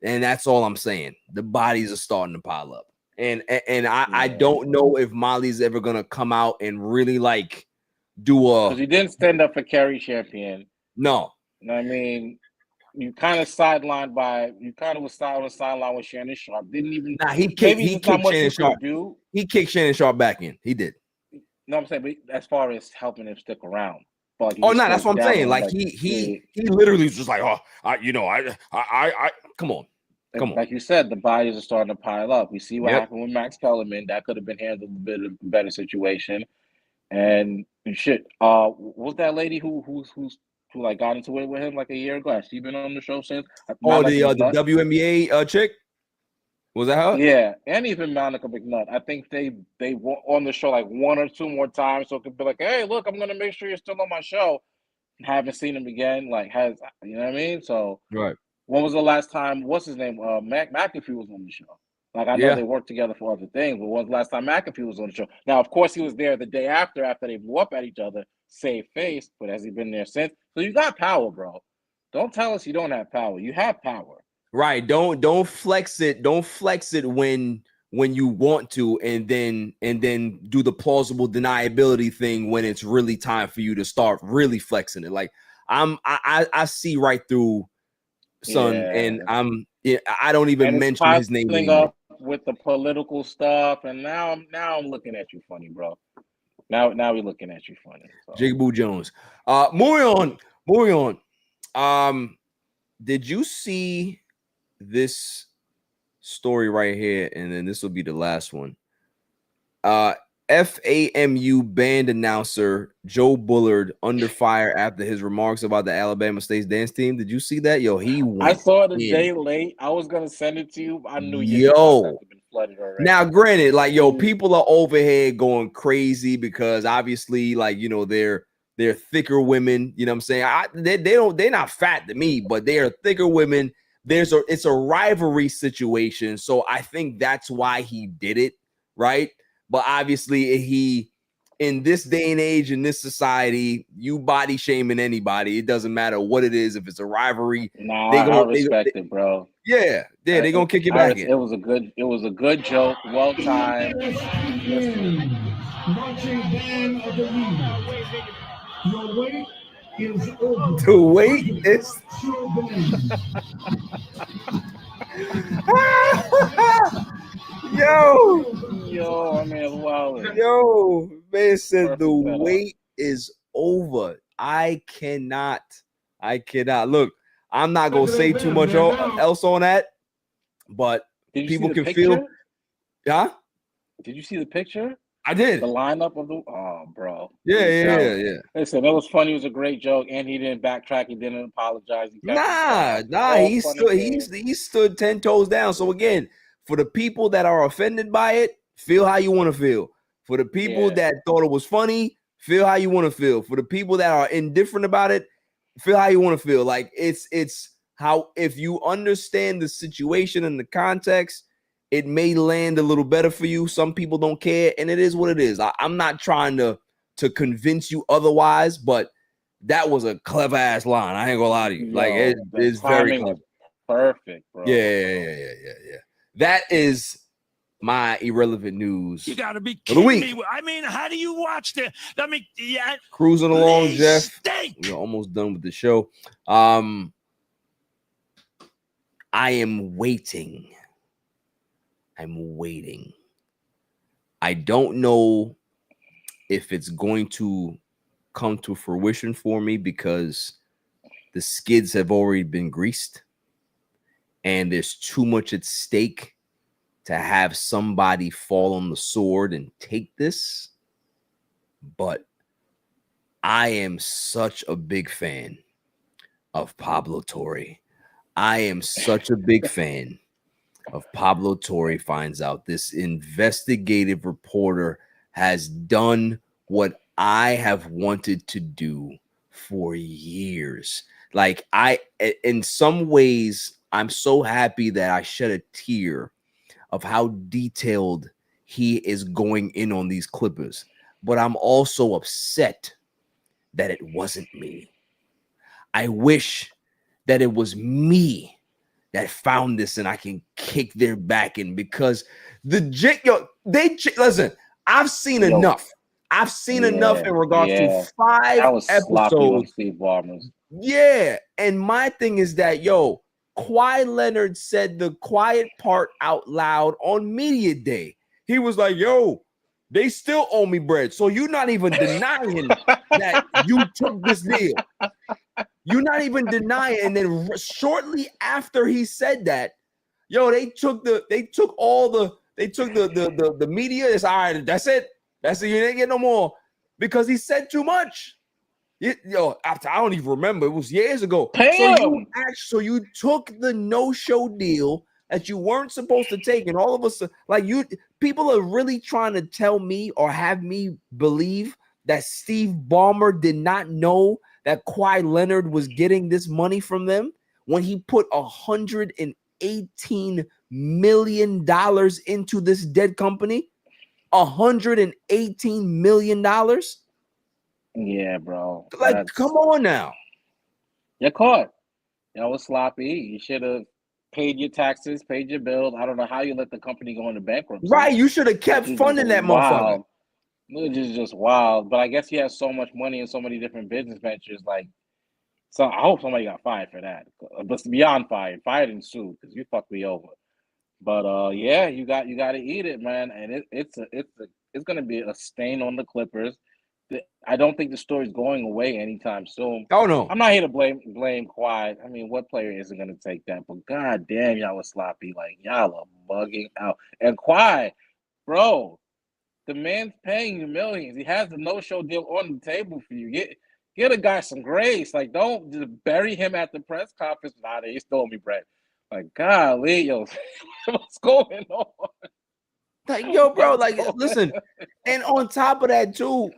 And that's all I'm saying. The bodies are starting to pile up. And I don't know if Molly's ever going to come out and really like do
because he didn't stand up for Kerry Champion.
No.
You know what I mean? You kind of sidelined you kind of was on the sideline with Shannon Sharp. Didn't even.
Nah, he kicked Shannon Sharp. He kicked Shannon Sharp back in. He did.
No, I'm saying, but as far as helping him stick around. Like,
that's what I'm saying. Like he literally was just like, come on.
Like you said, the bodies are starting to pile up. We see what happened with Max Kellerman. That could have been handled a bit of a better situation. And shit. Was that lady who like got into it with him like a year ago? Has she been on the show since?
The WNBA chick? Was that her?
Yeah, and even Monica McNutt. I think they were on the show like one or two more times, so it could be like, hey, look, I'm gonna make sure you're still on my show. Haven't seen him again. Like, you know what I mean? So
right.
When was the last time? What's his name? McAfee was on the show. Like, I know they worked together for other things, but when was the last time McAfee was on the show? Now, of course, he was there the day after they blew up at each other, save face. But has he been there since? So you got power, bro. Don't tell us you don't have power. You have power.
Right. Don't flex it. Don't flex it when you want to, and then do the plausible deniability thing when it's really time for you to start really flexing it. Like I see right through son, and I don't even mention his name anymore.
Up with the political stuff, and now I'm looking at you funny, bro. Now we're looking at you funny. So.
Jigaboo Jones. Moving on. Did you see this story right here? And then this will be the last one. FAMU band announcer Joe Bullard under fire after his remarks about the Alabama State dance team. Did you see that? Yo, he went
I saw it a day late. I was gonna send it to you. I knew you had been flooded already.
Now, granted, like people are over here going crazy because obviously, like, you know, they're thicker women. You know what I'm saying? They're not fat to me, but they are thicker women. It's a rivalry situation. So I think that's why he did it, right? But obviously, in this day and age, in this society, you body shaming anybody. It doesn't matter what it is. If it's a rivalry,
I respect it, bro.
Yeah, they're gonna kick you back in.
It was a good joke, well timed.
Marching band of the week. Your wait is over.
The wait is.
Yo, I mean, wow.
Yo, man said the wait is over. I cannot. Look, I'm not gonna say too much else on that, but people can feel. Huh?
Did you see the picture?
I did.
The lineup of bro.
Yeah.
Listen, that was funny. It was a great joke, and he didn't backtrack. He didn't apologize.
He stood 10 toes down. So again, for the people that are offended by it, feel how you want to feel. For the people that thought it was funny, feel how you want to feel. For the people that are indifferent about it, feel how you want to feel. Like it's how, if you understand the situation and the context, it may land a little better for you. Some people don't care, and it is what it is. I'm not trying to convince you otherwise, but that was a clever ass line. I ain't gonna lie to you. Like it's very clever.
Perfect, bro.
Yeah. That is my irrelevant news.
You gotta be kidding me. I mean, how do you watch the? I mean, yeah.
Cruising along, Jeff.
Stink.
We're almost done with the show. I am waiting. I'm waiting. I don't know if it's going to come to fruition for me because the skids have already been greased and there's too much at stake to have somebody fall on the sword and take this. But I am such a big fan of Pablo Torre. I am such a big fan of Pablo Torre finds out this investigative reporter has done what I have wanted to do for years. Like in some ways, I'm so happy that I shed a tear of how detailed he is going in on these Clippers. But I'm also upset that it wasn't me. I wish that it was me that found this and I can kick their back in because listen, I've seen enough. I've seen enough in regards to 5 episodes.
Steve Ballmer's.
Yeah. And my thing is that, Kawhi Leonard said the quiet part out loud on media day. He was like, they still owe me bread. So you're not even denying that you took this deal. You're not even denying. And then shortly after he said that, they took the media. It's all right. That's it. That's it. You didn't get no more because he said too much. I don't even remember. It was years ago. So you took the no-show deal that you weren't supposed to take, and all of us, people are really trying to tell me or have me believe that Steve Ballmer did not know that Kawhi Leonard was getting this money from them when he put $118 million into this dead company. $118 million.
Yeah, bro.
Come on now.
You're caught. It was sloppy. You should have paid your taxes, paid your bills. I don't know how you let the company go into bankruptcy.
Right. You should have kept funding that motherfucker.
It is just wild. But I guess he has so much money and so many different business ventures. So I hope somebody got fired for that. But beyond fired and sued because you fucked me over. But you got to eat it, man. And it's gonna be a stain on the Clippers. I don't think the story's going away anytime soon.
Oh no,
I'm not here to blame Kawhi. I mean, what player isn't gonna take that? But god damn, y'all was sloppy. Y'all are bugging out. And Kawhi, bro, the man's paying you millions. He has the no-show deal on the table for you. Get a guy some grace. Don't just bury him at the press conference. Nah, they stole me, Brett. Golly, what's going on?
Bro, listen. And on top of that, too,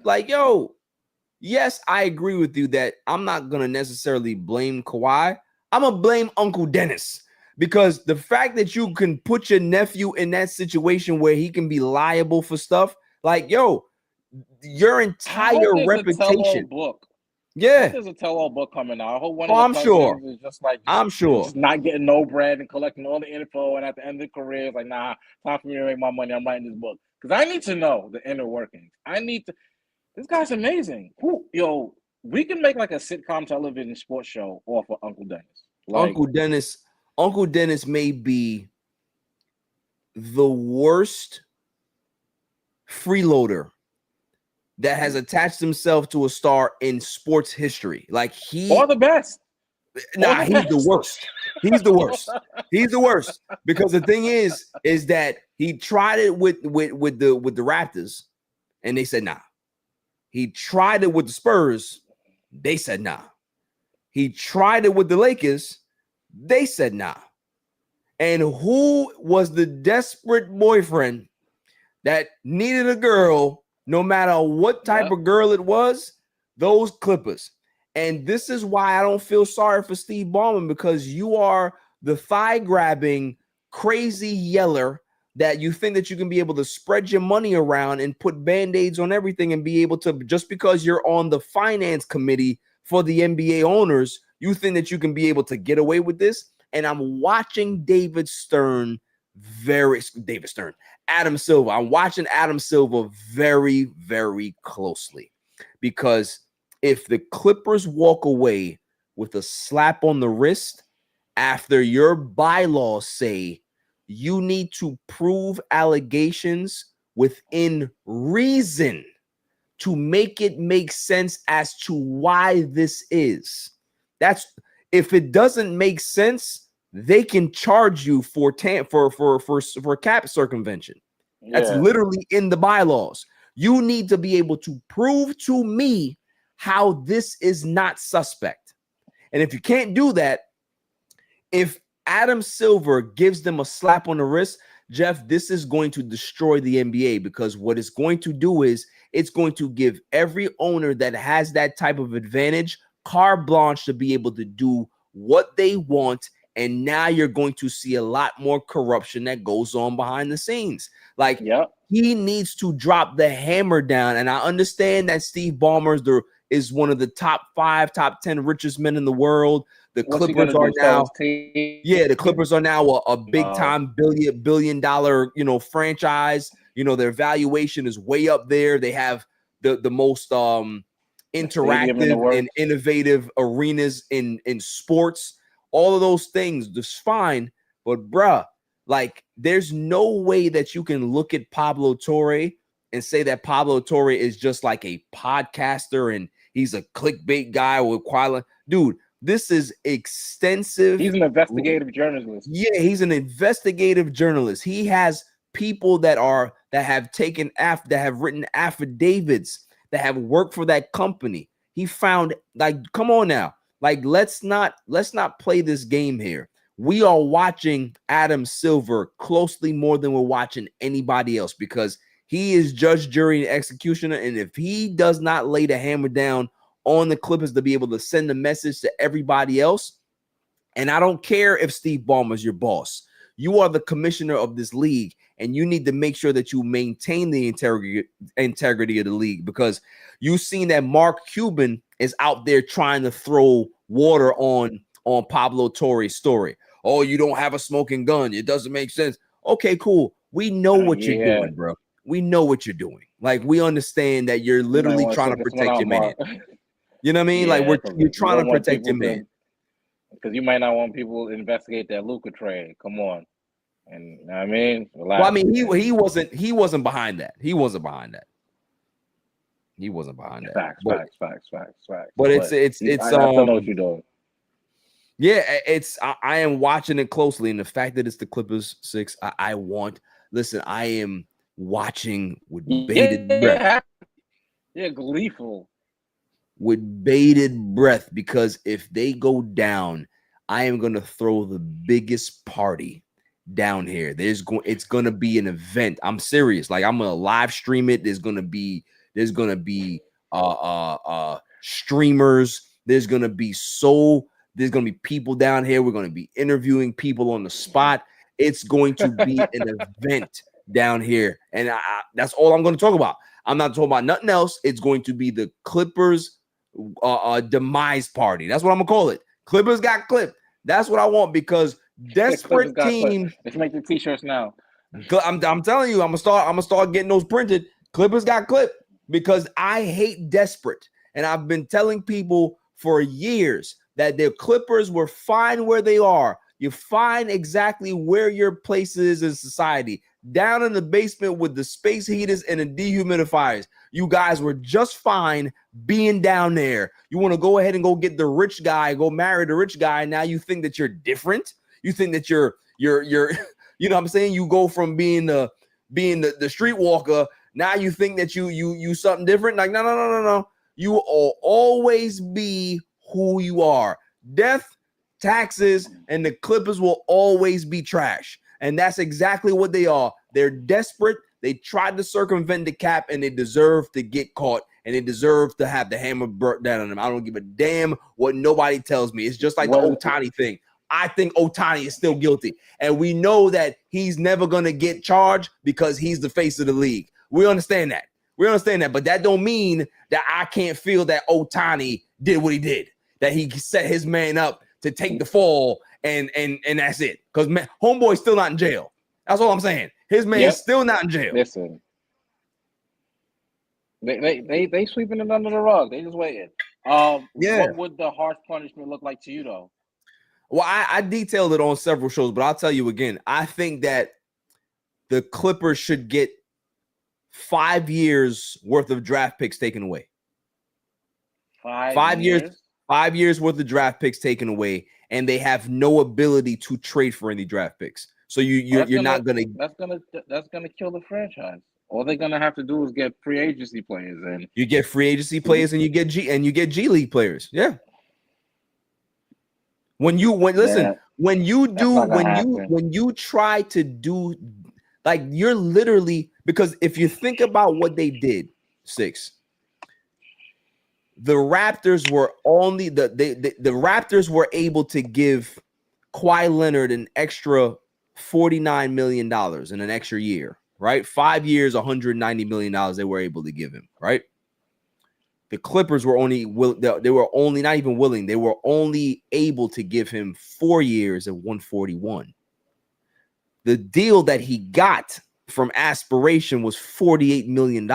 yes, I agree with you that I'm not going to necessarily blame Kawhi. I'm going to blame Uncle Dennis because the fact that you can put your nephew in that situation where he can be liable for stuff, your entire reputation.
Book.
Yeah,
there's a tell-all book coming out. I hope
I'm sure.
Is just
just
not getting no bread and collecting all the info, and at the end of the career, it's nah, time for me to make my money. I'm writing this book because I need to know the inner workings. This guy's amazing. We can make a sitcom television sports show off of Uncle Dennis.
Uncle Dennis may be the worst freeloader that has attached himself to a star in sports history.
Or the best.
Nah, he's the worst. He's the worst. He's the worst. Because the thing is that he tried it with the Raptors, and they said nah. He tried it with the Spurs, they said nah. He tried it with the Lakers, they said nah. And who was the desperate boyfriend that needed a girl? No matter what type of girl it was, those Clippers. And this is why I don't feel sorry for Steve Ballmer because you are the thigh-grabbing, crazy yeller that you think that you can be able to spread your money around and put band-aids on everything and be able to, just because you're on the finance committee for the NBA owners, you think that you can be able to get away with this? And I'm watching Adam Silver. I'm watching Adam Silver very, very closely, because if the Clippers walk away with a slap on the wrist after your bylaws say you need to prove allegations within reason to make it make sense as to why this is. That's, if it doesn't make sense, they can charge you for cap circumvention. That's literally in the bylaws. You need to be able to prove to me how this is not suspect. And if you can't do that, if Adam Silver gives them a slap on the wrist, Jeff, this is going to destroy the NBA, because what it's going to do is it's going to give every owner that has that type of advantage carte blanche to be able to do what they want. And now you're going to see a lot more corruption that goes on behind the scenes. Like, he needs to drop the hammer down. And I understand that Steve Ballmer is one of the top 5, top 10 richest men in the world. The Clippers are now, the Clippers are now a big time billion dollar, franchise. Their valuation is way up there. They have the most interactive and innovative arenas in sports. All of those things, that's fine. But bruh, like, there's no way that you can look at Pablo Torre and say that Pablo Torre is just like a podcaster and he's a clickbait guy with quality. Dude, this is extensive.
He's an investigative journalist.
Yeah, he's an investigative journalist. He has people that have written affidavits, that have worked for that company. He found, like, come on now. Like, let's not play this game here. We are watching Adam Silver closely more than we're watching anybody else, because he is judge, jury, and executioner. And if he does not lay the hammer down on the Clippers to be able to send a message to everybody else, and I don't care if Steve Ballmer is your boss, you are the commissioner of this league, and you need to make sure that you maintain the integrity of the league, because you've seen that Mark Cuban is out there trying to throw water on Pablo Torre's story. Oh, you don't have a smoking gun. It doesn't make sense. Okay, cool. We know what you're doing, bro. We know what you're doing. Like, we understand that you're literally trying to protect your man. You know what I mean? Like, you're trying to protect your man.
Because you might not want people to investigate that Luka trade. Come on. And you know what I mean? Relax.
Well, I mean, he wasn't behind that. He wasn't behind that. He wasn't behind that.
Facts.
But it's
I don't know what you're doing.
Yeah, I am watching it closely, and the fact that it's the Clippers 6, I am watching with bated breath.
Yeah, gleeful.
With bated breath, because if they go down, I am going to throw the biggest party down here. It's going to be an event. I'm serious. Like, I'm going to live stream it. There's going to be streamers. There's going to be people down here. We're going to be interviewing people on the spot. It's going to be an event down here. And that's all I'm going to talk about. I'm not talking about nothing else. It's going to be the Clippers demise party. That's what I'm going to call it. Clippers got clipped. That's what I want, because desperate teams.
Let's make the t-shirts now.
I'm telling you, I'm gonna start getting those printed. Clippers got clipped, because I hate desperate. And I've been telling people for years that the Clippers were fine where they are. You find exactly where your place is in society. Down in the basement with the space heaters and the dehumidifiers. You guys were just fine being down there. You want to go ahead and go get the rich guy, go marry the rich guy. Now you think that you're different. You think that you're you know what I'm saying? You go from being the streetwalker. Now you think that you something different. Like, no. You will always be who you are. Death, taxes, and the Clippers will always be trash. And that's exactly what they are. They're desperate. They tried to circumvent the cap, and they deserve to get caught, and they deserve to have the hammer burnt down on them. I don't give a damn what nobody tells me. It's just like the Ohtani thing. I think Ohtani is still guilty. And we know that he's never going to get charged because he's the face of the league. We understand that. But that don't mean that I can't feel that Ohtani did what he did, that he set his man up to take the fall and that's it. Because homeboy's still not in jail. That's all I'm saying. His man's still not in jail.
Listen. They sweeping it under the rug. They just waiting. What would the harsh punishment look like to you, though?
Well, I detailed it on several shows, but I'll tell you again. I think that the Clippers should get 5 years worth of draft picks taken away. 5 years? 5 years worth of draft picks taken away, and they have no ability to trade for any draft picks. So you're not gonna.
That's gonna kill the franchise. All they're gonna have to do is get free agency players, and
you get free agency players, and you get G League players. Yeah. When you try to do, like, you're literally, because if you think about what they did, the Raptors were only the Raptors were able to give Kawhi Leonard an extra $49 million in an extra year. Right, 5 years, $190 million. They were able to give him. Right, the Clippers were only not even willing. They were only able to give him 4 years at 141. The deal that he got from Aspiration was $48 million.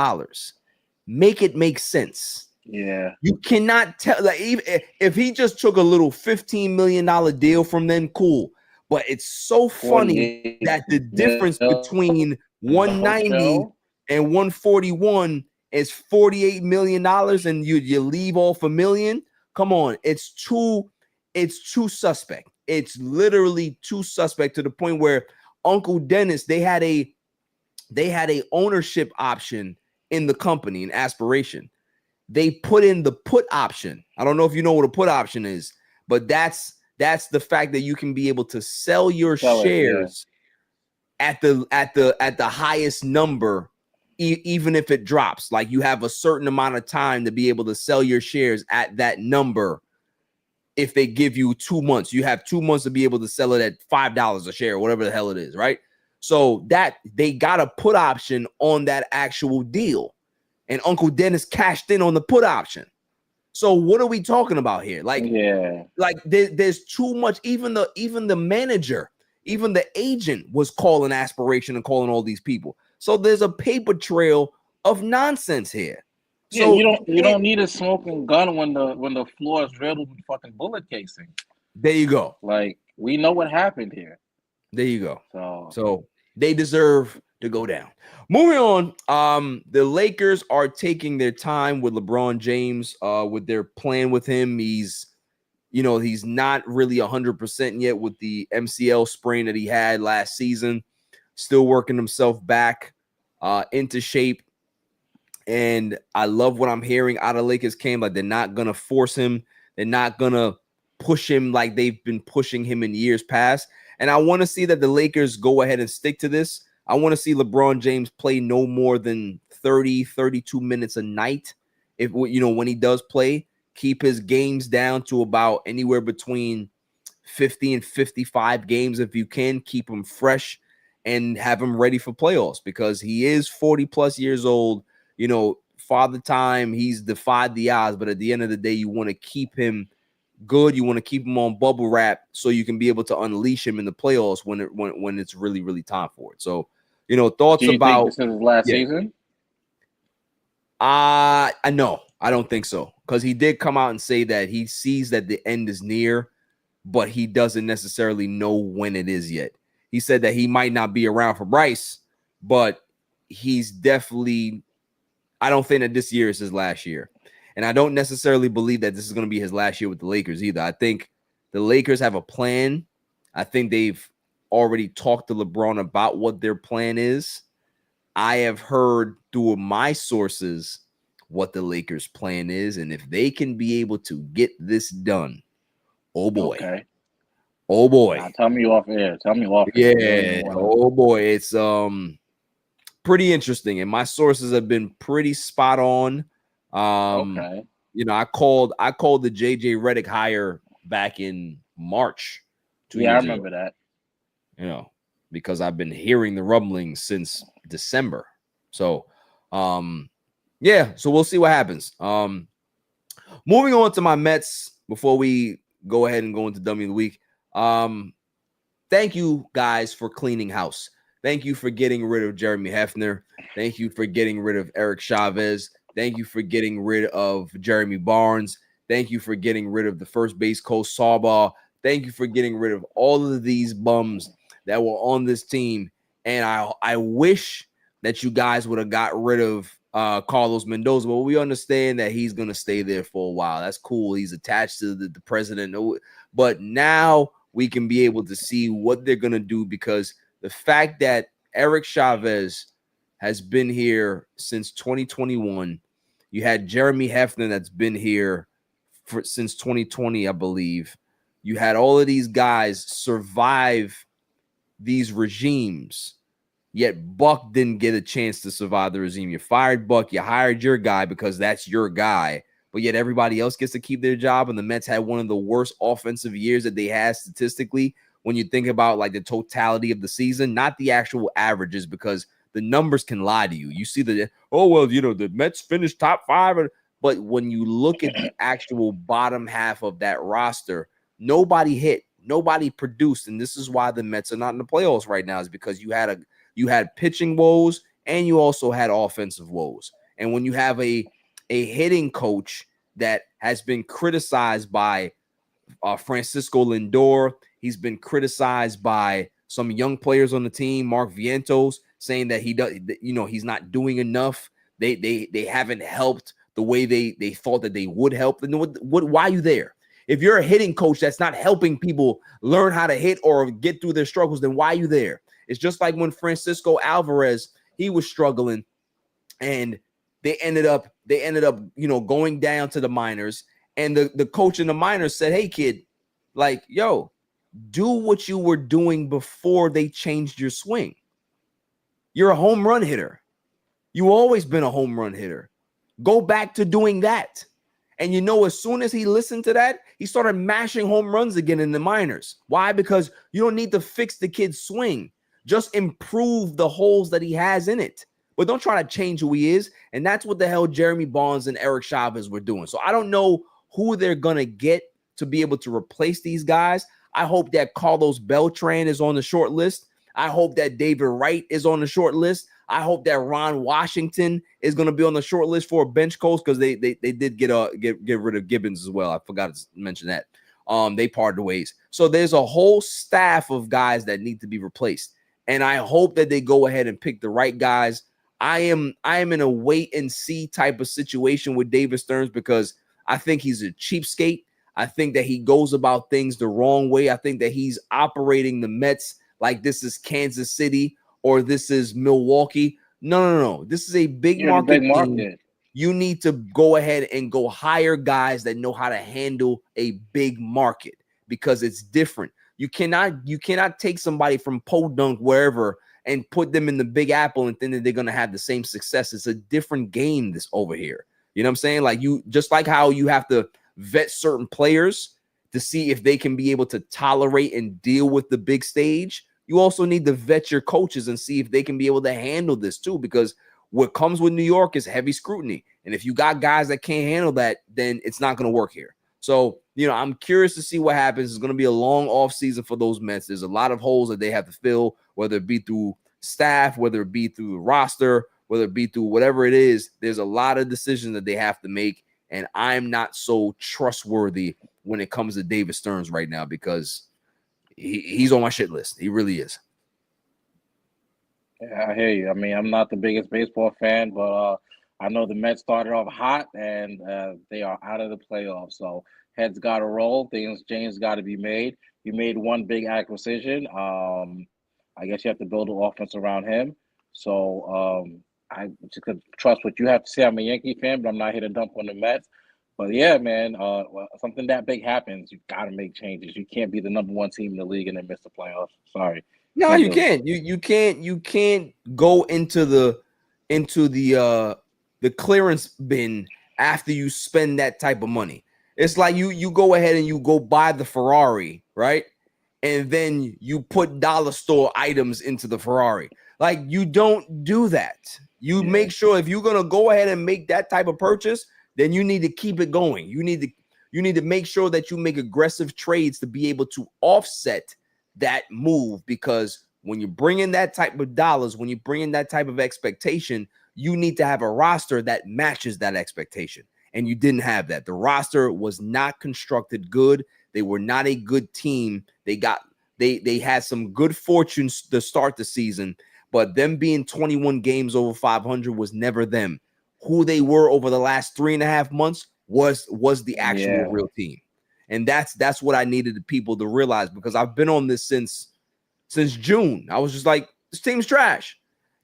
Make it make sense.
Yeah,
you cannot tell. Like, even if he just took a little $15 million deal from them, cool. But it's so funny that the difference between 190 and 141 is $48 million, and you leave off $1 million. Come on, it's too suspect. It's literally too suspect, to the point where Uncle Dennis, they had a ownership option in the company, in Aspiration. They put in the put option. I don't know if you know what a put option is, but that's the fact that you can be able to sell your shares at the highest number, even if it drops. Like, you have a certain amount of time to be able to sell your shares at that number. If they give you 2 months, you have 2 months to be able to sell it at $5 a share, whatever the hell it is, right? So that they got a put option on that actual deal, and Uncle Dennis cashed in on the put option. So what are we talking about here? Like, there's too much. Even the manager, even the agent was calling Aspiration and calling all these people. So there's a paper trail of nonsense here.
Yeah, so you don't need a smoking gun when the floor is riddled with fucking bullet casing.
There you go.
Like, we know what happened here.
There you go. So they deserve to go down. Moving on, the Lakers are taking their time with LeBron James, with their plan with him. He's not really 100% yet with the MCL sprain that he had last season. Still working himself back into shape. And I love what I'm hearing out of Lakers camp. Like, they're not going to force him. They're not going to push him like they've been pushing him in years past. And I want to see that the Lakers go ahead and stick to this. I want to see LeBron James play no more than 30, 32 minutes a night. If, when he does play, keep his games down to about anywhere between 50 and 55 games. If you can, keep him fresh and have him ready for playoffs, because he is 40 plus years old. Father time, he's defied the odds, but at the end of the day, you want to keep him good. You want to keep him on bubble wrap so you can be able to unleash him in the playoffs when it's really, really time for it. So, thoughts
Do you
about
think this is his last season?
No, I don't think so, because he did come out and say that he sees that the end is near, but he doesn't necessarily know when it is yet. He said that he might not be around for Bryce, but he's definitely, I don't think that this year is his last year. And I don't necessarily believe that this is going to be his last year with the Lakers either. I think the Lakers have a plan. I think they've already talked to LeBron about what their plan is. I have heard through my sources what the Lakers' plan is. And if they can be able to get this done, oh boy.
Okay.
Oh boy.
Now, tell me off air.
Yeah. Oh boy. It's pretty interesting. And my sources have been pretty spot on. I called the JJ Redick hire back in March
Yeah, I remember that.
You know, because I've been hearing the rumblings since December. So, yeah, so we'll see what happens. Moving on to my Mets before we go ahead and go into Dummy of the Week. Thank you guys for cleaning house. Thank you for getting rid of Jeremy Hefner. Thank you for getting rid of Eric Chavez. Thank you for getting rid of Jeremy Barnes. Thank you for getting rid of the first base coach Sawball. Thank you for getting rid of all of these bums that were on this team. And I wish that you guys would have got rid of Carlos Mendoza, but we understand that he's going to stay there for a while. That's cool. He's attached to the president. But now we can be able to see what they're going to do, because the fact that Eric Chavez has been here since 2021, you had Jeremy Hefner that's been here since 2020, I believe. You had all of these guys survive these regimes, yet Buck didn't get a chance to survive the regime. You fired Buck, you hired your guy because that's your guy, but yet everybody else gets to keep their job. And the Mets had one of the worst offensive years that they had statistically when you think about like the totality of the season, not the actual averages, because the numbers can lie to you. You see the, oh, well, you know, the Mets finished top 5, but when you look at the actual bottom half of that roster, nobody hit, nobody produced. And this is why the Mets are not in the playoffs right now, is because you had pitching woes and you also had offensive woes. And when you have a hitting coach that has been criticized by Francisco Lindor, he's been criticized by some young players on the team, Mark Vientos, saying that he's not doing enough. They haven't helped the way they thought that they would help. And why are you there? If you're a hitting coach that's not helping people learn how to hit or get through their struggles, then why are you there? It's just like when Francisco Alvarez, he was struggling, and they ended up, going down to the minors, and the coach in the minors said, "Hey kid, like, yo, do what you were doing before they changed your swing. You're a home run hitter. You always been a home run hitter. Go back to doing that." And as soon as he listened to that, he started mashing home runs again in the minors. Why? Because you don't need to fix the kid's swing. Just improve the holes that he has in it. But don't try to change who he is. And that's what the hell Jeremy Barnes and Eric Chavez were doing. So I don't know who they're going to get to be able to replace these guys. I hope that Carlos Beltran is on the short list. I hope that David Wright is on the short list. I hope that Ron Washington is going to be on the short list for a bench coach, because they did get rid of Gibbons as well. I forgot to mention that. They parted ways. So there's a whole staff of guys that need to be replaced. And I hope that they go ahead and pick the right guys. I am in a wait and see type of situation with David Stearns, because I think he's a cheapskate. I think that he goes about things the wrong way. I think that he's operating the Mets like this is Kansas City or this is Milwaukee. No. This is a big market. You need to go ahead and go hire guys that know how to handle a big market, because it's different. You cannot take somebody from Podunk, wherever, and put them in the Big Apple and think that they're going to have the same success. It's a different game this over here. You know what I'm saying? Like, just like how you have to vet certain players to see if they can be able to tolerate and deal with the big stage, you also need to vet your coaches and see if they can be able to handle this too, because what comes with New York is heavy scrutiny. And if you got guys that can't handle that, then it's not going to work here. So, I'm curious to see what happens. It's going to be a long off season for those Mets. There's a lot of holes that they have to fill, whether it be through staff, whether it be through the roster, whether it be through whatever it is. There's a lot of decisions that they have to make. And I'm not so trustworthy when it comes to David Stearns right now, because he's on my shit list. He really is.
Yeah, I hear you. I mean, I'm not the biggest baseball fan, but I know the Mets started off hot, and they are out of the playoffs. So heads got to roll. Things got to be made. You made one big acquisition. I guess you have to build an offense around him. So I just could trust what you have to say. I'm a Yankee fan, but I'm not here to dump on the Mets. But yeah, man, something that big happens, you got to make changes. You can't be the number 1 team in the league and then miss the playoffs. Sorry.
No, you can't. You can't go into the clearance bin after you spend that type of money. It's like you go ahead and you go buy the Ferrari, right? and then you put dollar store items into the Ferrari. Like, you don't do that. You make sure if you're gonna go ahead and make that type of purchase, then you need to keep it going. You need to make sure that you make aggressive trades to be able to offset that move, because when you bring in that type of dollars, when you bring in that type of expectation, you need to have a roster that matches that expectation. And you didn't have that. The roster was not constructed good. They were not a good team. They had some good fortunes to start the season, but them being 21 games over 500 was never them. Who they were over the last 3.5 months was the actual real team. And that's what I needed the people to realize, because I've been on this since June. I was just like, this team's trash.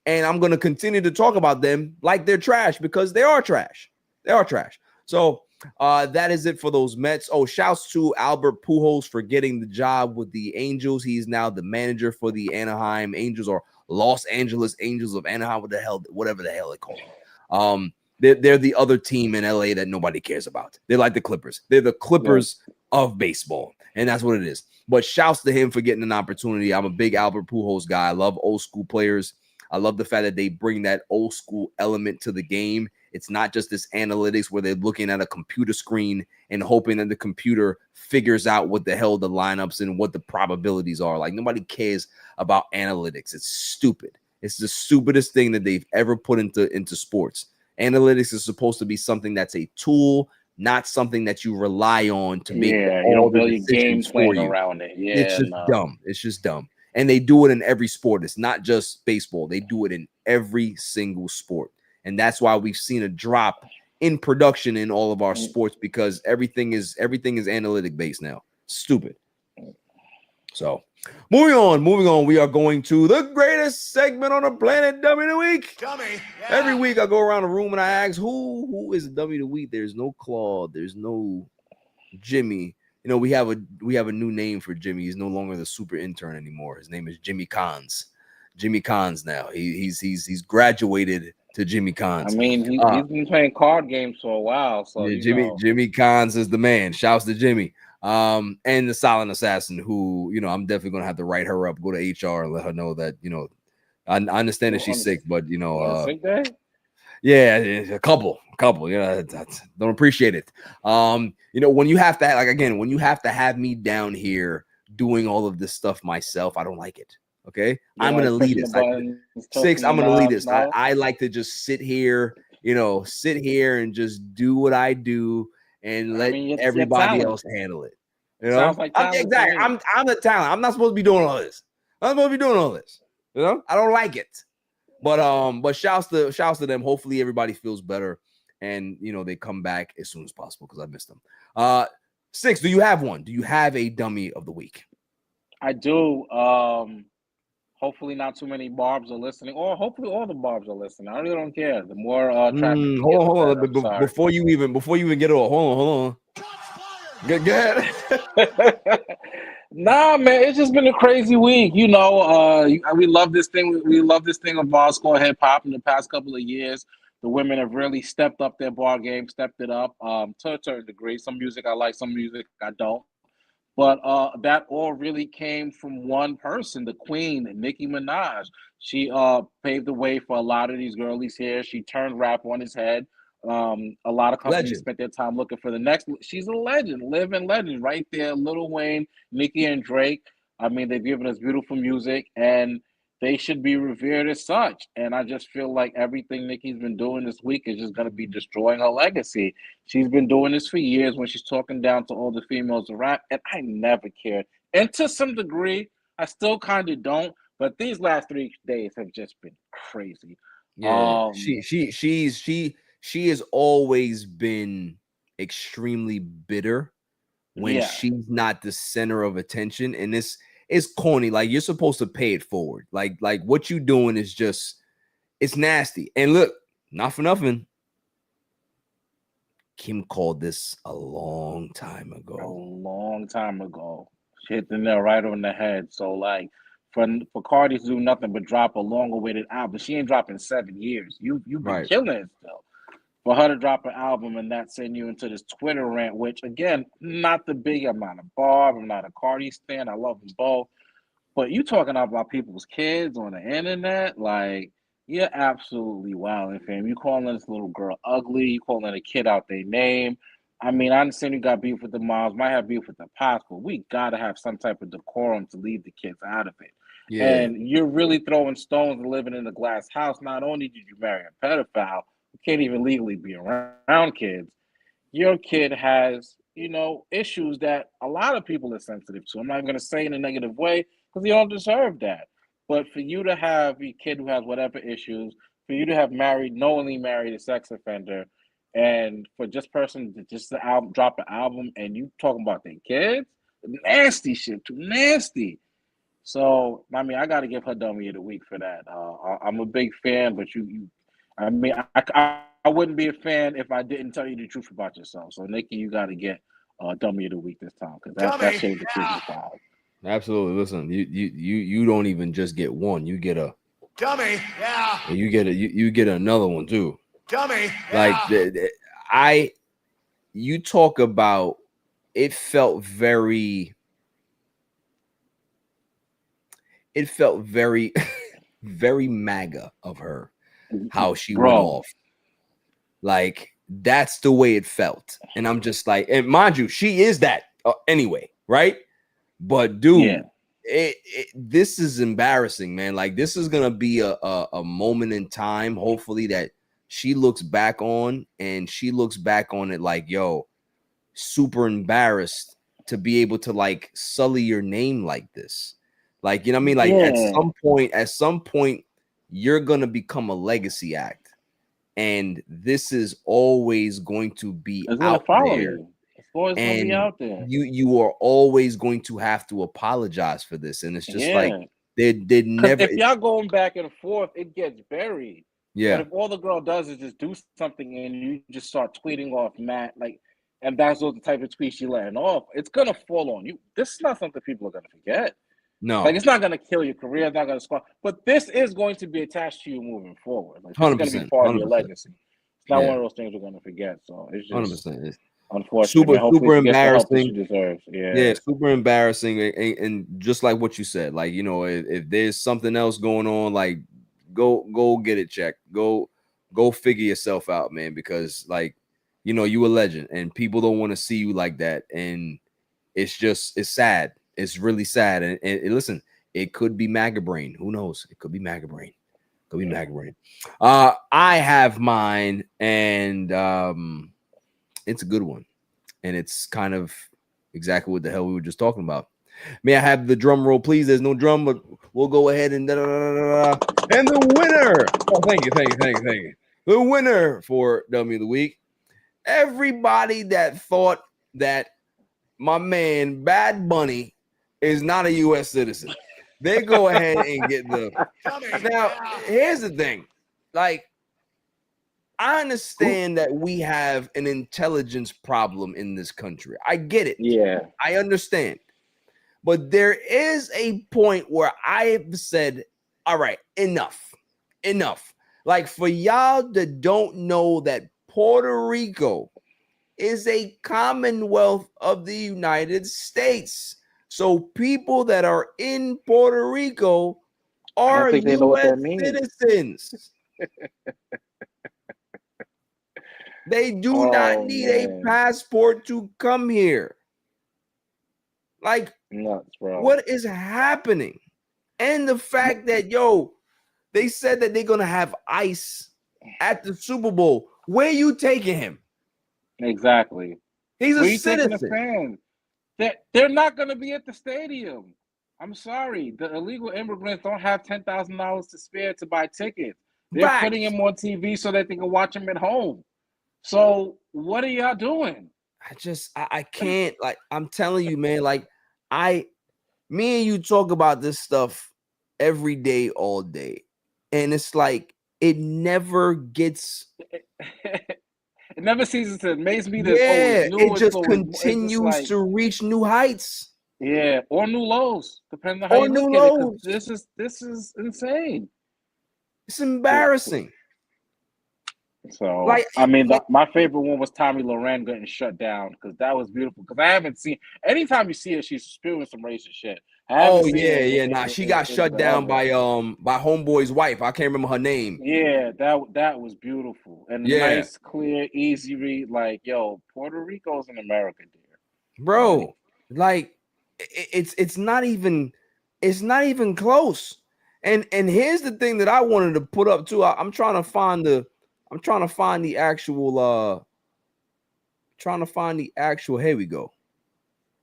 And I'm going to continue to talk about them like they're trash, because they are trash. They are trash. So that is it for those Mets. Oh, shouts to Albert Pujols for getting the job with the Angels. He's now the manager for the Anaheim Angels, or Los Angeles Angels of Anaheim, whatever the hell they call them. They're the other team in LA that nobody cares about. They're like the Clippers. They're the Clippers of baseball, and that's what it is. But shouts to him for getting an opportunity. I'm a big Albert Pujols guy. I love old school players. I love the fact that they bring that old school element to the game. It's not just this analytics where they're looking at a computer screen and hoping that the computer figures out what the hell the lineups and what the probabilities are. Like, nobody cares about analytics. It's stupid. It's the stupidest thing that they've ever put into sports. Analytics is supposed to be something that's a tool, not something that you rely on to make all the decisions for you.
Around it. Yeah,
it's just dumb. It's just dumb. And they do it in every sport. It's not just baseball. They do it in every single sport. And that's why we've seen a drop in production in all of our sports, because everything is analytic based now. Stupid. So moving on. We are going to the greatest segment on the planet, Dummy of the Week.
Dummy. Yeah.
Every week I go around the room and I ask, who is the Dummy of the Week? There's no Claude. There's no Jimmy. You know, we have a new name for Jimmy. He's no longer the super intern anymore. His name is Jimmy Cons. Jimmy Cons now. He's graduated to Jimmy Cons.
I mean, he's been playing card games for a while. So
yeah, Jimmy Cons is the man. Shouts to Jimmy. And the silent assassin, who, you know, I'm definitely gonna have to write her up, go to HR and let her know that, you know, I understand that she's sick, but you know,
sick day?
Yeah, a couple, yeah, don't appreciate it. You know, when you have to have me down here doing all of this stuff myself, I don't like it. Okay, I'm an elitist. I'm an elitist. I like to just sit here and just do what I do and let everybody else handle it. You know,
like
I'm the talent. I'm not supposed to be doing all this. You know, I don't like it. But shouts to them. Hopefully everybody feels better, and you know they come back as soon as possible, because I missed them. Six, do you have one? Do you have a dummy of the week?
I do. Hopefully not too many barbs are listening, or hopefully all the barbs are listening. I really don't care. The more traffic.
Hold on. Before you even get it all, hold on. Good.
Nah, man, it's just been a crazy week. You know, we love this thing. We love this thing of barstool hip hop in the past couple of years. The women have really stepped up their bar game, stepped it up to a certain degree. Some music I like, some music I don't. But that all really came from one person, the queen, Nicki Minaj. She paved the way for a lot of these girlies here. She turned rap on its head. A lot of companies spent their time looking for the next. She's a legend, living legend right there. Lil Wayne, Nicki, and Drake. I mean, they've given us beautiful music, and they should be revered as such. And I just feel like everything Nicki's been doing this week is just going to be destroying her legacy. She's been doing this for years when she's talking down to all the females of rap, and I never cared. And to some degree, I still kind of don't. But these last 3 days have just been crazy.
Yeah, she has always been extremely bitter when she's not the center of attention, and it's corny. Like, you're supposed to pay it forward. Like what you doing is just, it's nasty. And look, not for nothing, Kim called this a long time ago.
She hit the nail right on the head. So like for Cardi to do nothing but drop a long awaited album, she ain't dropping 7 years. You've been killing it still. for her to drop an album and that send you into this Twitter rant, which again, not the big. I'm not a Barb, I'm not a Cardi stan. I love them both. But you talking about people's kids on the internet, like you're absolutely wilding, fam. You calling this little girl ugly, you calling a kid out their name. I mean, I understand you got beef with the moms, might have beef with the pops, but we gotta have some type of decorum to leave the kids out of it.
Yeah.
And you're really throwing stones and living in a glass house. Not only did you marry a pedophile who can't even legally be around kids, your kid has, issues that a lot of people are sensitive to. I'm not even going to say in a negative way because you don't deserve that. But for you to have a kid who has whatever issues, for you to have knowingly married a sex offender, and for person to just drop an album and you talking about their kids, nasty shit, too nasty. So, I mean, I got to give her Dummy of the Week for that. I'm a big fan, but I mean, I wouldn't be a fan if I didn't tell you the truth about yourself. So, Nikki, you got to get Dummy of the Week this time because that shaved the truth is wild.
Absolutely. Listen, you don't even just get one. You get a
Dummy. Yeah.
And you get another one too.
Dummy. Yeah.
Like you talk about it felt very very MAGA of her how she went off. Like that's the way it felt. And I'm just like, and mind you, she is that anyway, right? But dude, this is embarrassing, man. Like this is gonna be a moment in time, hopefully, that she looks back on it like, yo, super embarrassed to be able to like sully your name like this. Like, you know what I mean? Like at some point, you're gonna become a legacy act, and this is always going to be out there.
It's always gonna be out there.
You are always going to have to apologize for this, and it's just like they never.
If y'all going back and forth, it gets buried.
Yeah.
But if all the girl does is just do something and you just start tweeting off Matt, like, and that's the type of tweets you're letting off, it's gonna fall on you. This is not something people are gonna forget.
No,
like it's not gonna kill your career, it's not gonna squash, but this is going to be attached to you moving forward. Like it's gonna be part of your legacy. It's not one of those things we're gonna forget. So it's just
100%.
Unfortunately,
super embarrassing.
She deserves.
Yeah, super embarrassing, and just like what you said, like if there's something else going on, like go get it checked. Go figure yourself out, man, because like you a legend, and people don't want to see you like that, and it's sad. It's really sad, and listen, it could be MAGA brain. Who knows? It could be MAGA brain. MAGA brain. I have mine, and it's a good one, and it's kind of exactly what the hell we were just talking about. May I have the drum roll, please? There's no drum, but we'll go ahead and and the winner. Oh, thank you. The winner for Dummy of the Week. Everybody that thought that my man Bad Bunny is not a U.S. citizen, they go ahead and get the. Now, here's the thing, like. I understand that we have an intelligence problem in this country. I get it.
Yeah.
I understand. But there is a point where I have said, all right, enough. Like for y'all that don't know that Puerto Rico is a Commonwealth of the United States. So people that are in Puerto Rico are U.S. citizens. They do not need a passport to come here. Like,
nuts, bro.
What is happening? And the fact that, they said that they're going to have ICE at the Super Bowl. Where you taking him?
Exactly.
He's a citizen.
They're not going to be at the stadium. I'm sorry. The illegal immigrants don't have $10,000 to spare to buy tickets. They're putting him on TV so that they can watch him at home. So what are y'all doing?
I can't, like, I'm telling you, man, like me and you talk about this stuff every day, all day. And it's like, it never gets.
It never ceases to amaze me that
it just continues to reach new heights.
Yeah, or new lows, depending on how you look at it. This is insane.
It's embarrassing.
So,
Like,
I mean, my favorite one was Tommy Loren getting shut down because that was beautiful. Because I haven't seen, anytime you see her, she's spewing some racist shit. I haven't seen it
Nah, she got shut down by Homeboy's wife. I can't remember her name.
Yeah, that was beautiful and
Yeah.
nice, clear, easy read. Like, yo, Puerto Rico's in America, dear.
Bro. Like, it's not even close. And here's the thing that I wanted to put up too. I'm trying to find the actual here we go.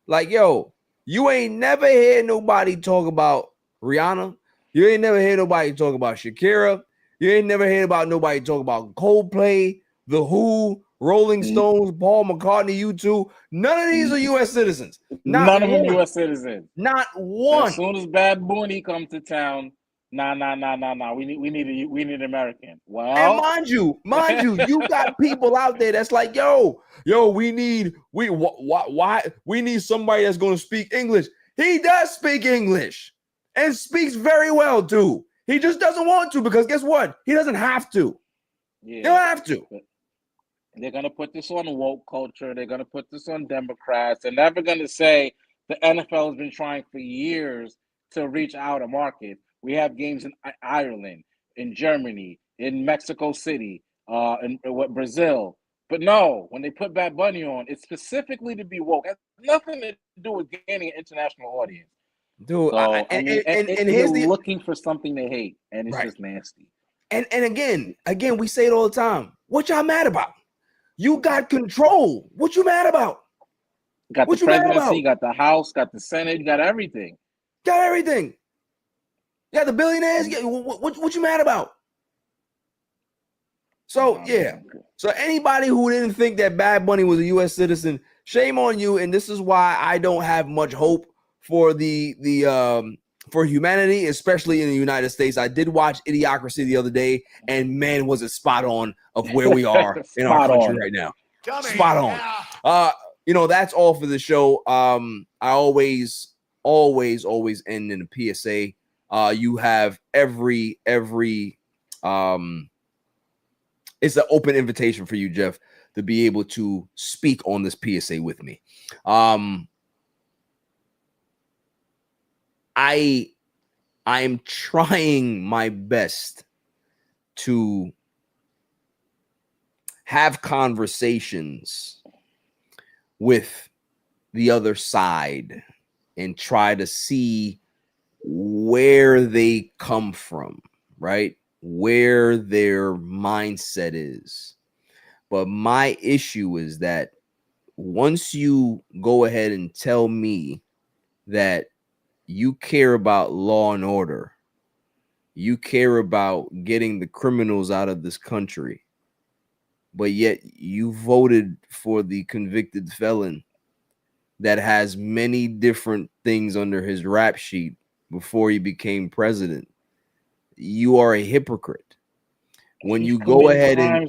Like, yo, you ain't never heard nobody talk about Rihanna. You ain't never heard nobody talk about Shakira. You ain't never heard about nobody talk about Coldplay, The Who, Rolling Stones, Paul McCartney, U2. None of these are U.S. citizens.
None of them U.S. citizens.
Not one.
As soon as Bad Bunny come to town, nah. We need an American. Well,
and mind you, you got people out there that's like, yo, we need somebody that's going to speak English. He does speak English and speaks very well too. He just doesn't want to because guess what? He doesn't have to.
Yeah,
he don't have to.
They're gonna put this on woke culture. They're gonna put this on Democrats. They're never gonna say the NFL has been trying for years to reach out a market. We have games in Ireland, in Germany, in Mexico City, in Brazil. But no, when they put Bad Bunny on, it's specifically to be woke. It has nothing to do with gaining an international audience.
Dude,
so, here's looking for something to hate, and it's just nasty.
And again, we say it all the time. What y'all mad about? You got control. What you mad about?
Got what the presidency, got the House, got the Senate, got everything.
Got everything. You got the billionaires. What you mad about? So, yeah. So anybody who didn't think that Bad Bunny was a U.S. citizen, shame on you. And this is why I don't have much hope for for humanity, especially in the United States. I did watch Idiocracy the other day, and man, was it spot on of where we are in our country right now. Spot on. That's all for the show. I always end in a PSA. You have every it's an open invitation for you, Jeff, to be able to speak on this PSA with me. I am trying my best to have conversations with the other side and try to see where they come from, right? Where their mindset is. But my issue is that once you go ahead and tell me that you care about law and order, you care about getting the criminals out of this country, but yet you voted for the convicted felon that has many different things under his rap sheet before he became president, you are a hypocrite. When you go ahead and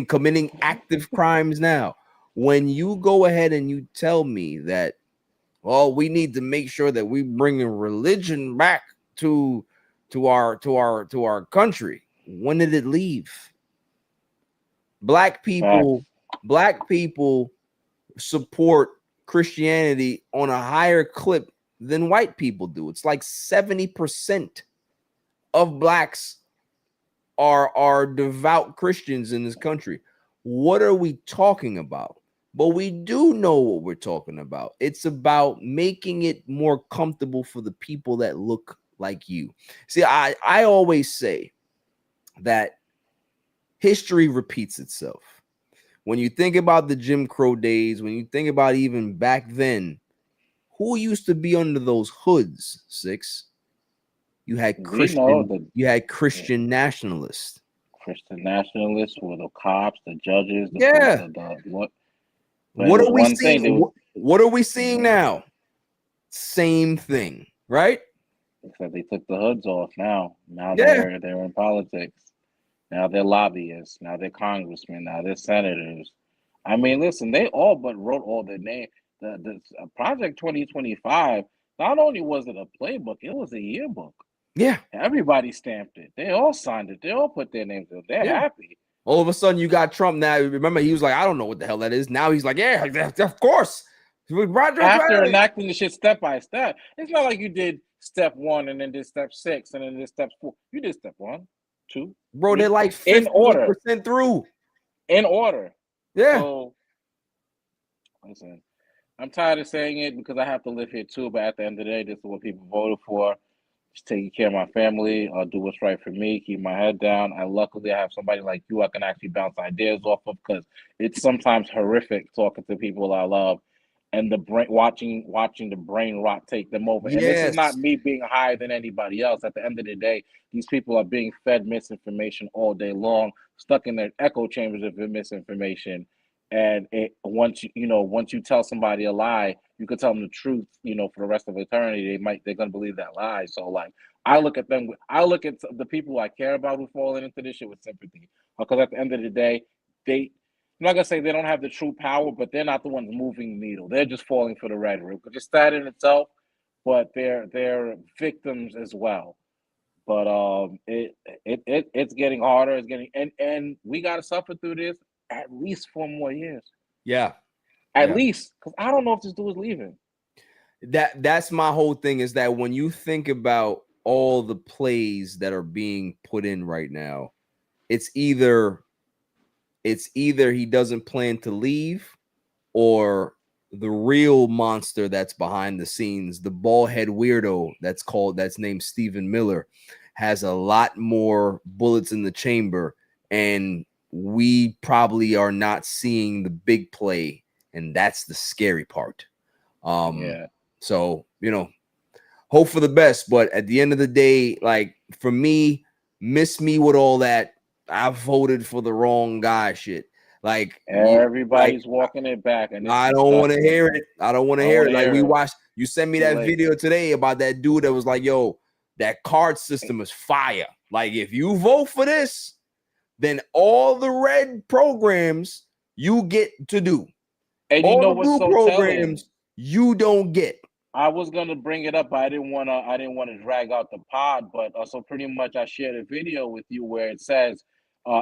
committing active crimes now, when you go ahead and you tell me that, well, we need to make sure that we bring religion back to our country. When did it leave? Black people support Christianity on a higher clip than white people do. It's like 70% of blacks are devout Christians in this country. What are we talking about? But we do know what we're talking about. It's about making it more comfortable for the people that look like you. See, I always say that history repeats itself. When you think about the Jim Crow days, when you think about even back then, who used to be under those hoods, Six? You had Christian nationalists.
Christian nationalists were the cops, the judges,
What are we seeing? What are we seeing now? Same thing, right?
Except they took the hoods off now. Now they're in politics. Now they're lobbyists. Now they're congressmen. Now they're senators. I mean, listen, they all but wrote all their names. The Project 2025, not only was it a playbook, it was a yearbook.
Yeah.
Everybody stamped it. They all signed it. They all put their names in. They're happy.
All of a sudden, you got Trump now. Remember, he was like, I don't know what the hell that is. Now he's like, yeah, of course.
After enacting the shit step by step, it's not like you did step 1 and then did step 6 and then did step 4. You did step 1, 2.
Bro,
3,
they're like 50%
in order.
through.
In order.
Yeah.
So, listen, I'm tired of saying it because I have to live here too. But at the end of the day, this is what people voted for. Just taking care of my family. I'll do what's right for me. Keep my head down. Luckily I have somebody like you I can actually bounce ideas off of, because it's sometimes horrific talking to people I love and the brain watching the brain rot take them over. And this is not me being higher than anybody else. At the end of the day, these people are being fed misinformation all day long, stuck in their echo chambers of misinformation. And once you tell somebody a lie, you could tell them the truth, for the rest of eternity. They're gonna believe that lie. So like, I look at the people I care about who falling into this shit with sympathy, because at the end of the day, I'm not gonna say they don't have the true power, but they're not the ones moving the needle. They're just falling for the rhetoric, which is sad in itself, but they're victims as well. But it's getting harder. It's getting and we gotta suffer through this at least 4 more years.
Yeah.
At least, because I don't know if this dude is leaving.
That's my whole thing, is that when you think about all the plays that are being put in right now, it's either he doesn't plan to leave, or the real monster that's behind the scenes, the bald head weirdo that's named Stephen Miller, has a lot more bullets in the chamber, and we probably are not seeing the big play, and that's the scary part. So, hope for the best, but at the end of the day, like, for me, miss me with all that I voted for the wrong guy shit. Like,
everybody's walking it back, and
I don't want to hear it. I don't want to hear it. Like, we watched, you sent me that video today about that dude that was like, yo, that card system is fire. Like, if you vote for this, then all the red programs you get to do.
And
all the blue programs you don't get.
I was gonna bring it up, but I didn't want to drag out the pod. But so pretty much, I shared a video with you where it says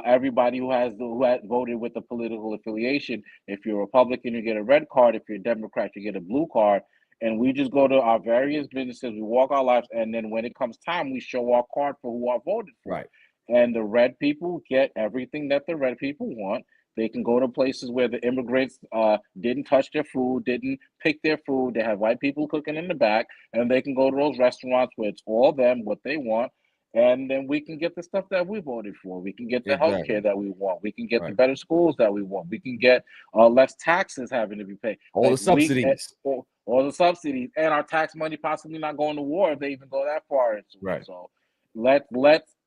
everybody who has voted with the political affiliation. If you're a Republican, you get a red card. If you're a Democrat, you get a blue card. And we just go to our various businesses, we walk our lives, and then when it comes time, we show our card for who I voted for.
Right.
And the red people get everything that the red people want. They can go to places where the immigrants didn't touch their food, didn't pick their food. They have white people cooking in the back, and they can go to those restaurants where it's all them, what they want. And then we can get the stuff that we voted for. We can get the healthcare that we want. We can get the better schools that we want. We can get less taxes having to be paid.
All the subsidies.
All the subsidies. And our tax money possibly not going to war if they even go that far into it. So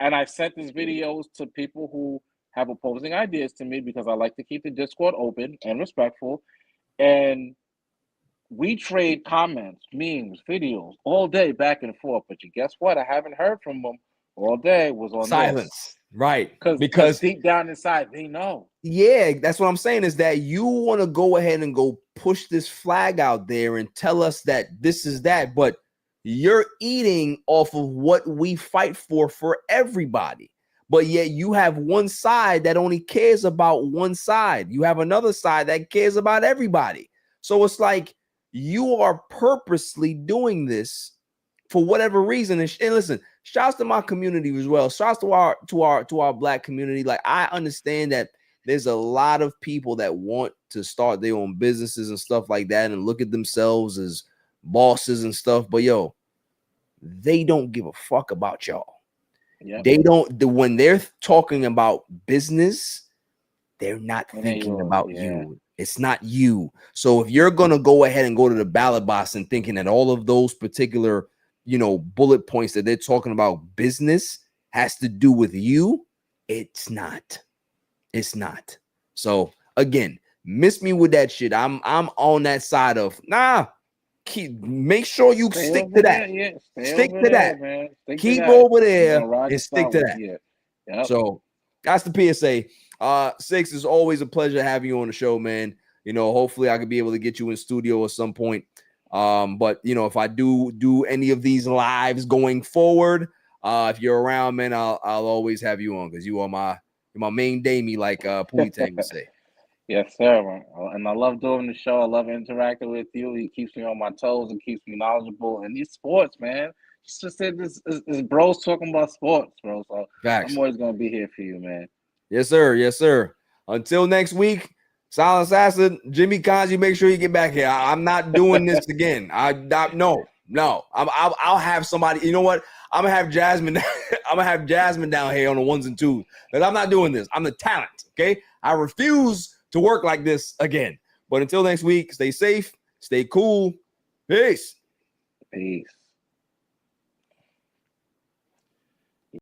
and I sent these videos to people who have opposing ideas to me, because I like to keep the Discord open and respectful. And we trade comments, memes, videos all day back and forth. But you guess what? I haven't heard from them all day. Was on
silence.
This.
Right.
Because deep down inside, they know.
Yeah, that's what I'm saying, is that you want to go ahead and go push this flag out there and tell us that this is that, but you're eating off of what we fight for everybody. But yet you have one side that only cares about one side. You have another side that cares about everybody. So it's like you are purposely doing this for whatever reason. And listen, shouts to my community as well. Shouts to our black community. Like, I understand that there's a lot of people that want to start their own businesses and stuff like that and look at themselves as bosses and stuff. But yo, they don't give a fuck about y'all. Yep. They don't. When they're talking about business, they're not thinking about you. It's not you. So if you're gonna go ahead and go to the ballot box and thinking that all of those particular, bullet points that they're talking about business has to do with you, it's not. It's not. So again, miss me with that shit. I'm on that side of make sure you stick to that. Stick to that, man. Keep over there and stick to that. Yep. So that's the PSA. 6, is always a pleasure having you on the show, man. Hopefully I could be able to get you in studio at some point. But if I do any of these lives going forward, If you're around, man, I'll always have you on because you are my main Damie, like Pootie Tang would say.
Yes, sir, man. And I love doing the show. I love interacting with you. He keeps me on my toes and keeps me knowledgeable. And these sports, man. Just said this bros talking about sports, bro. So
Facts.
I'm always gonna be here for you, man.
Yes, sir. Yes, sir. Until next week, Silent Assassin, Jimmy Kanji, make sure you get back here. I'm not doing this again. No. I'll have somebody. You know what? I'm gonna have Jasmine. I'm gonna have Jasmine down here on the ones and twos. But I'm not doing this. I'm the talent. Okay. I refuse to work like this again. But until next week, stay safe, stay cool. Peace.
Peace.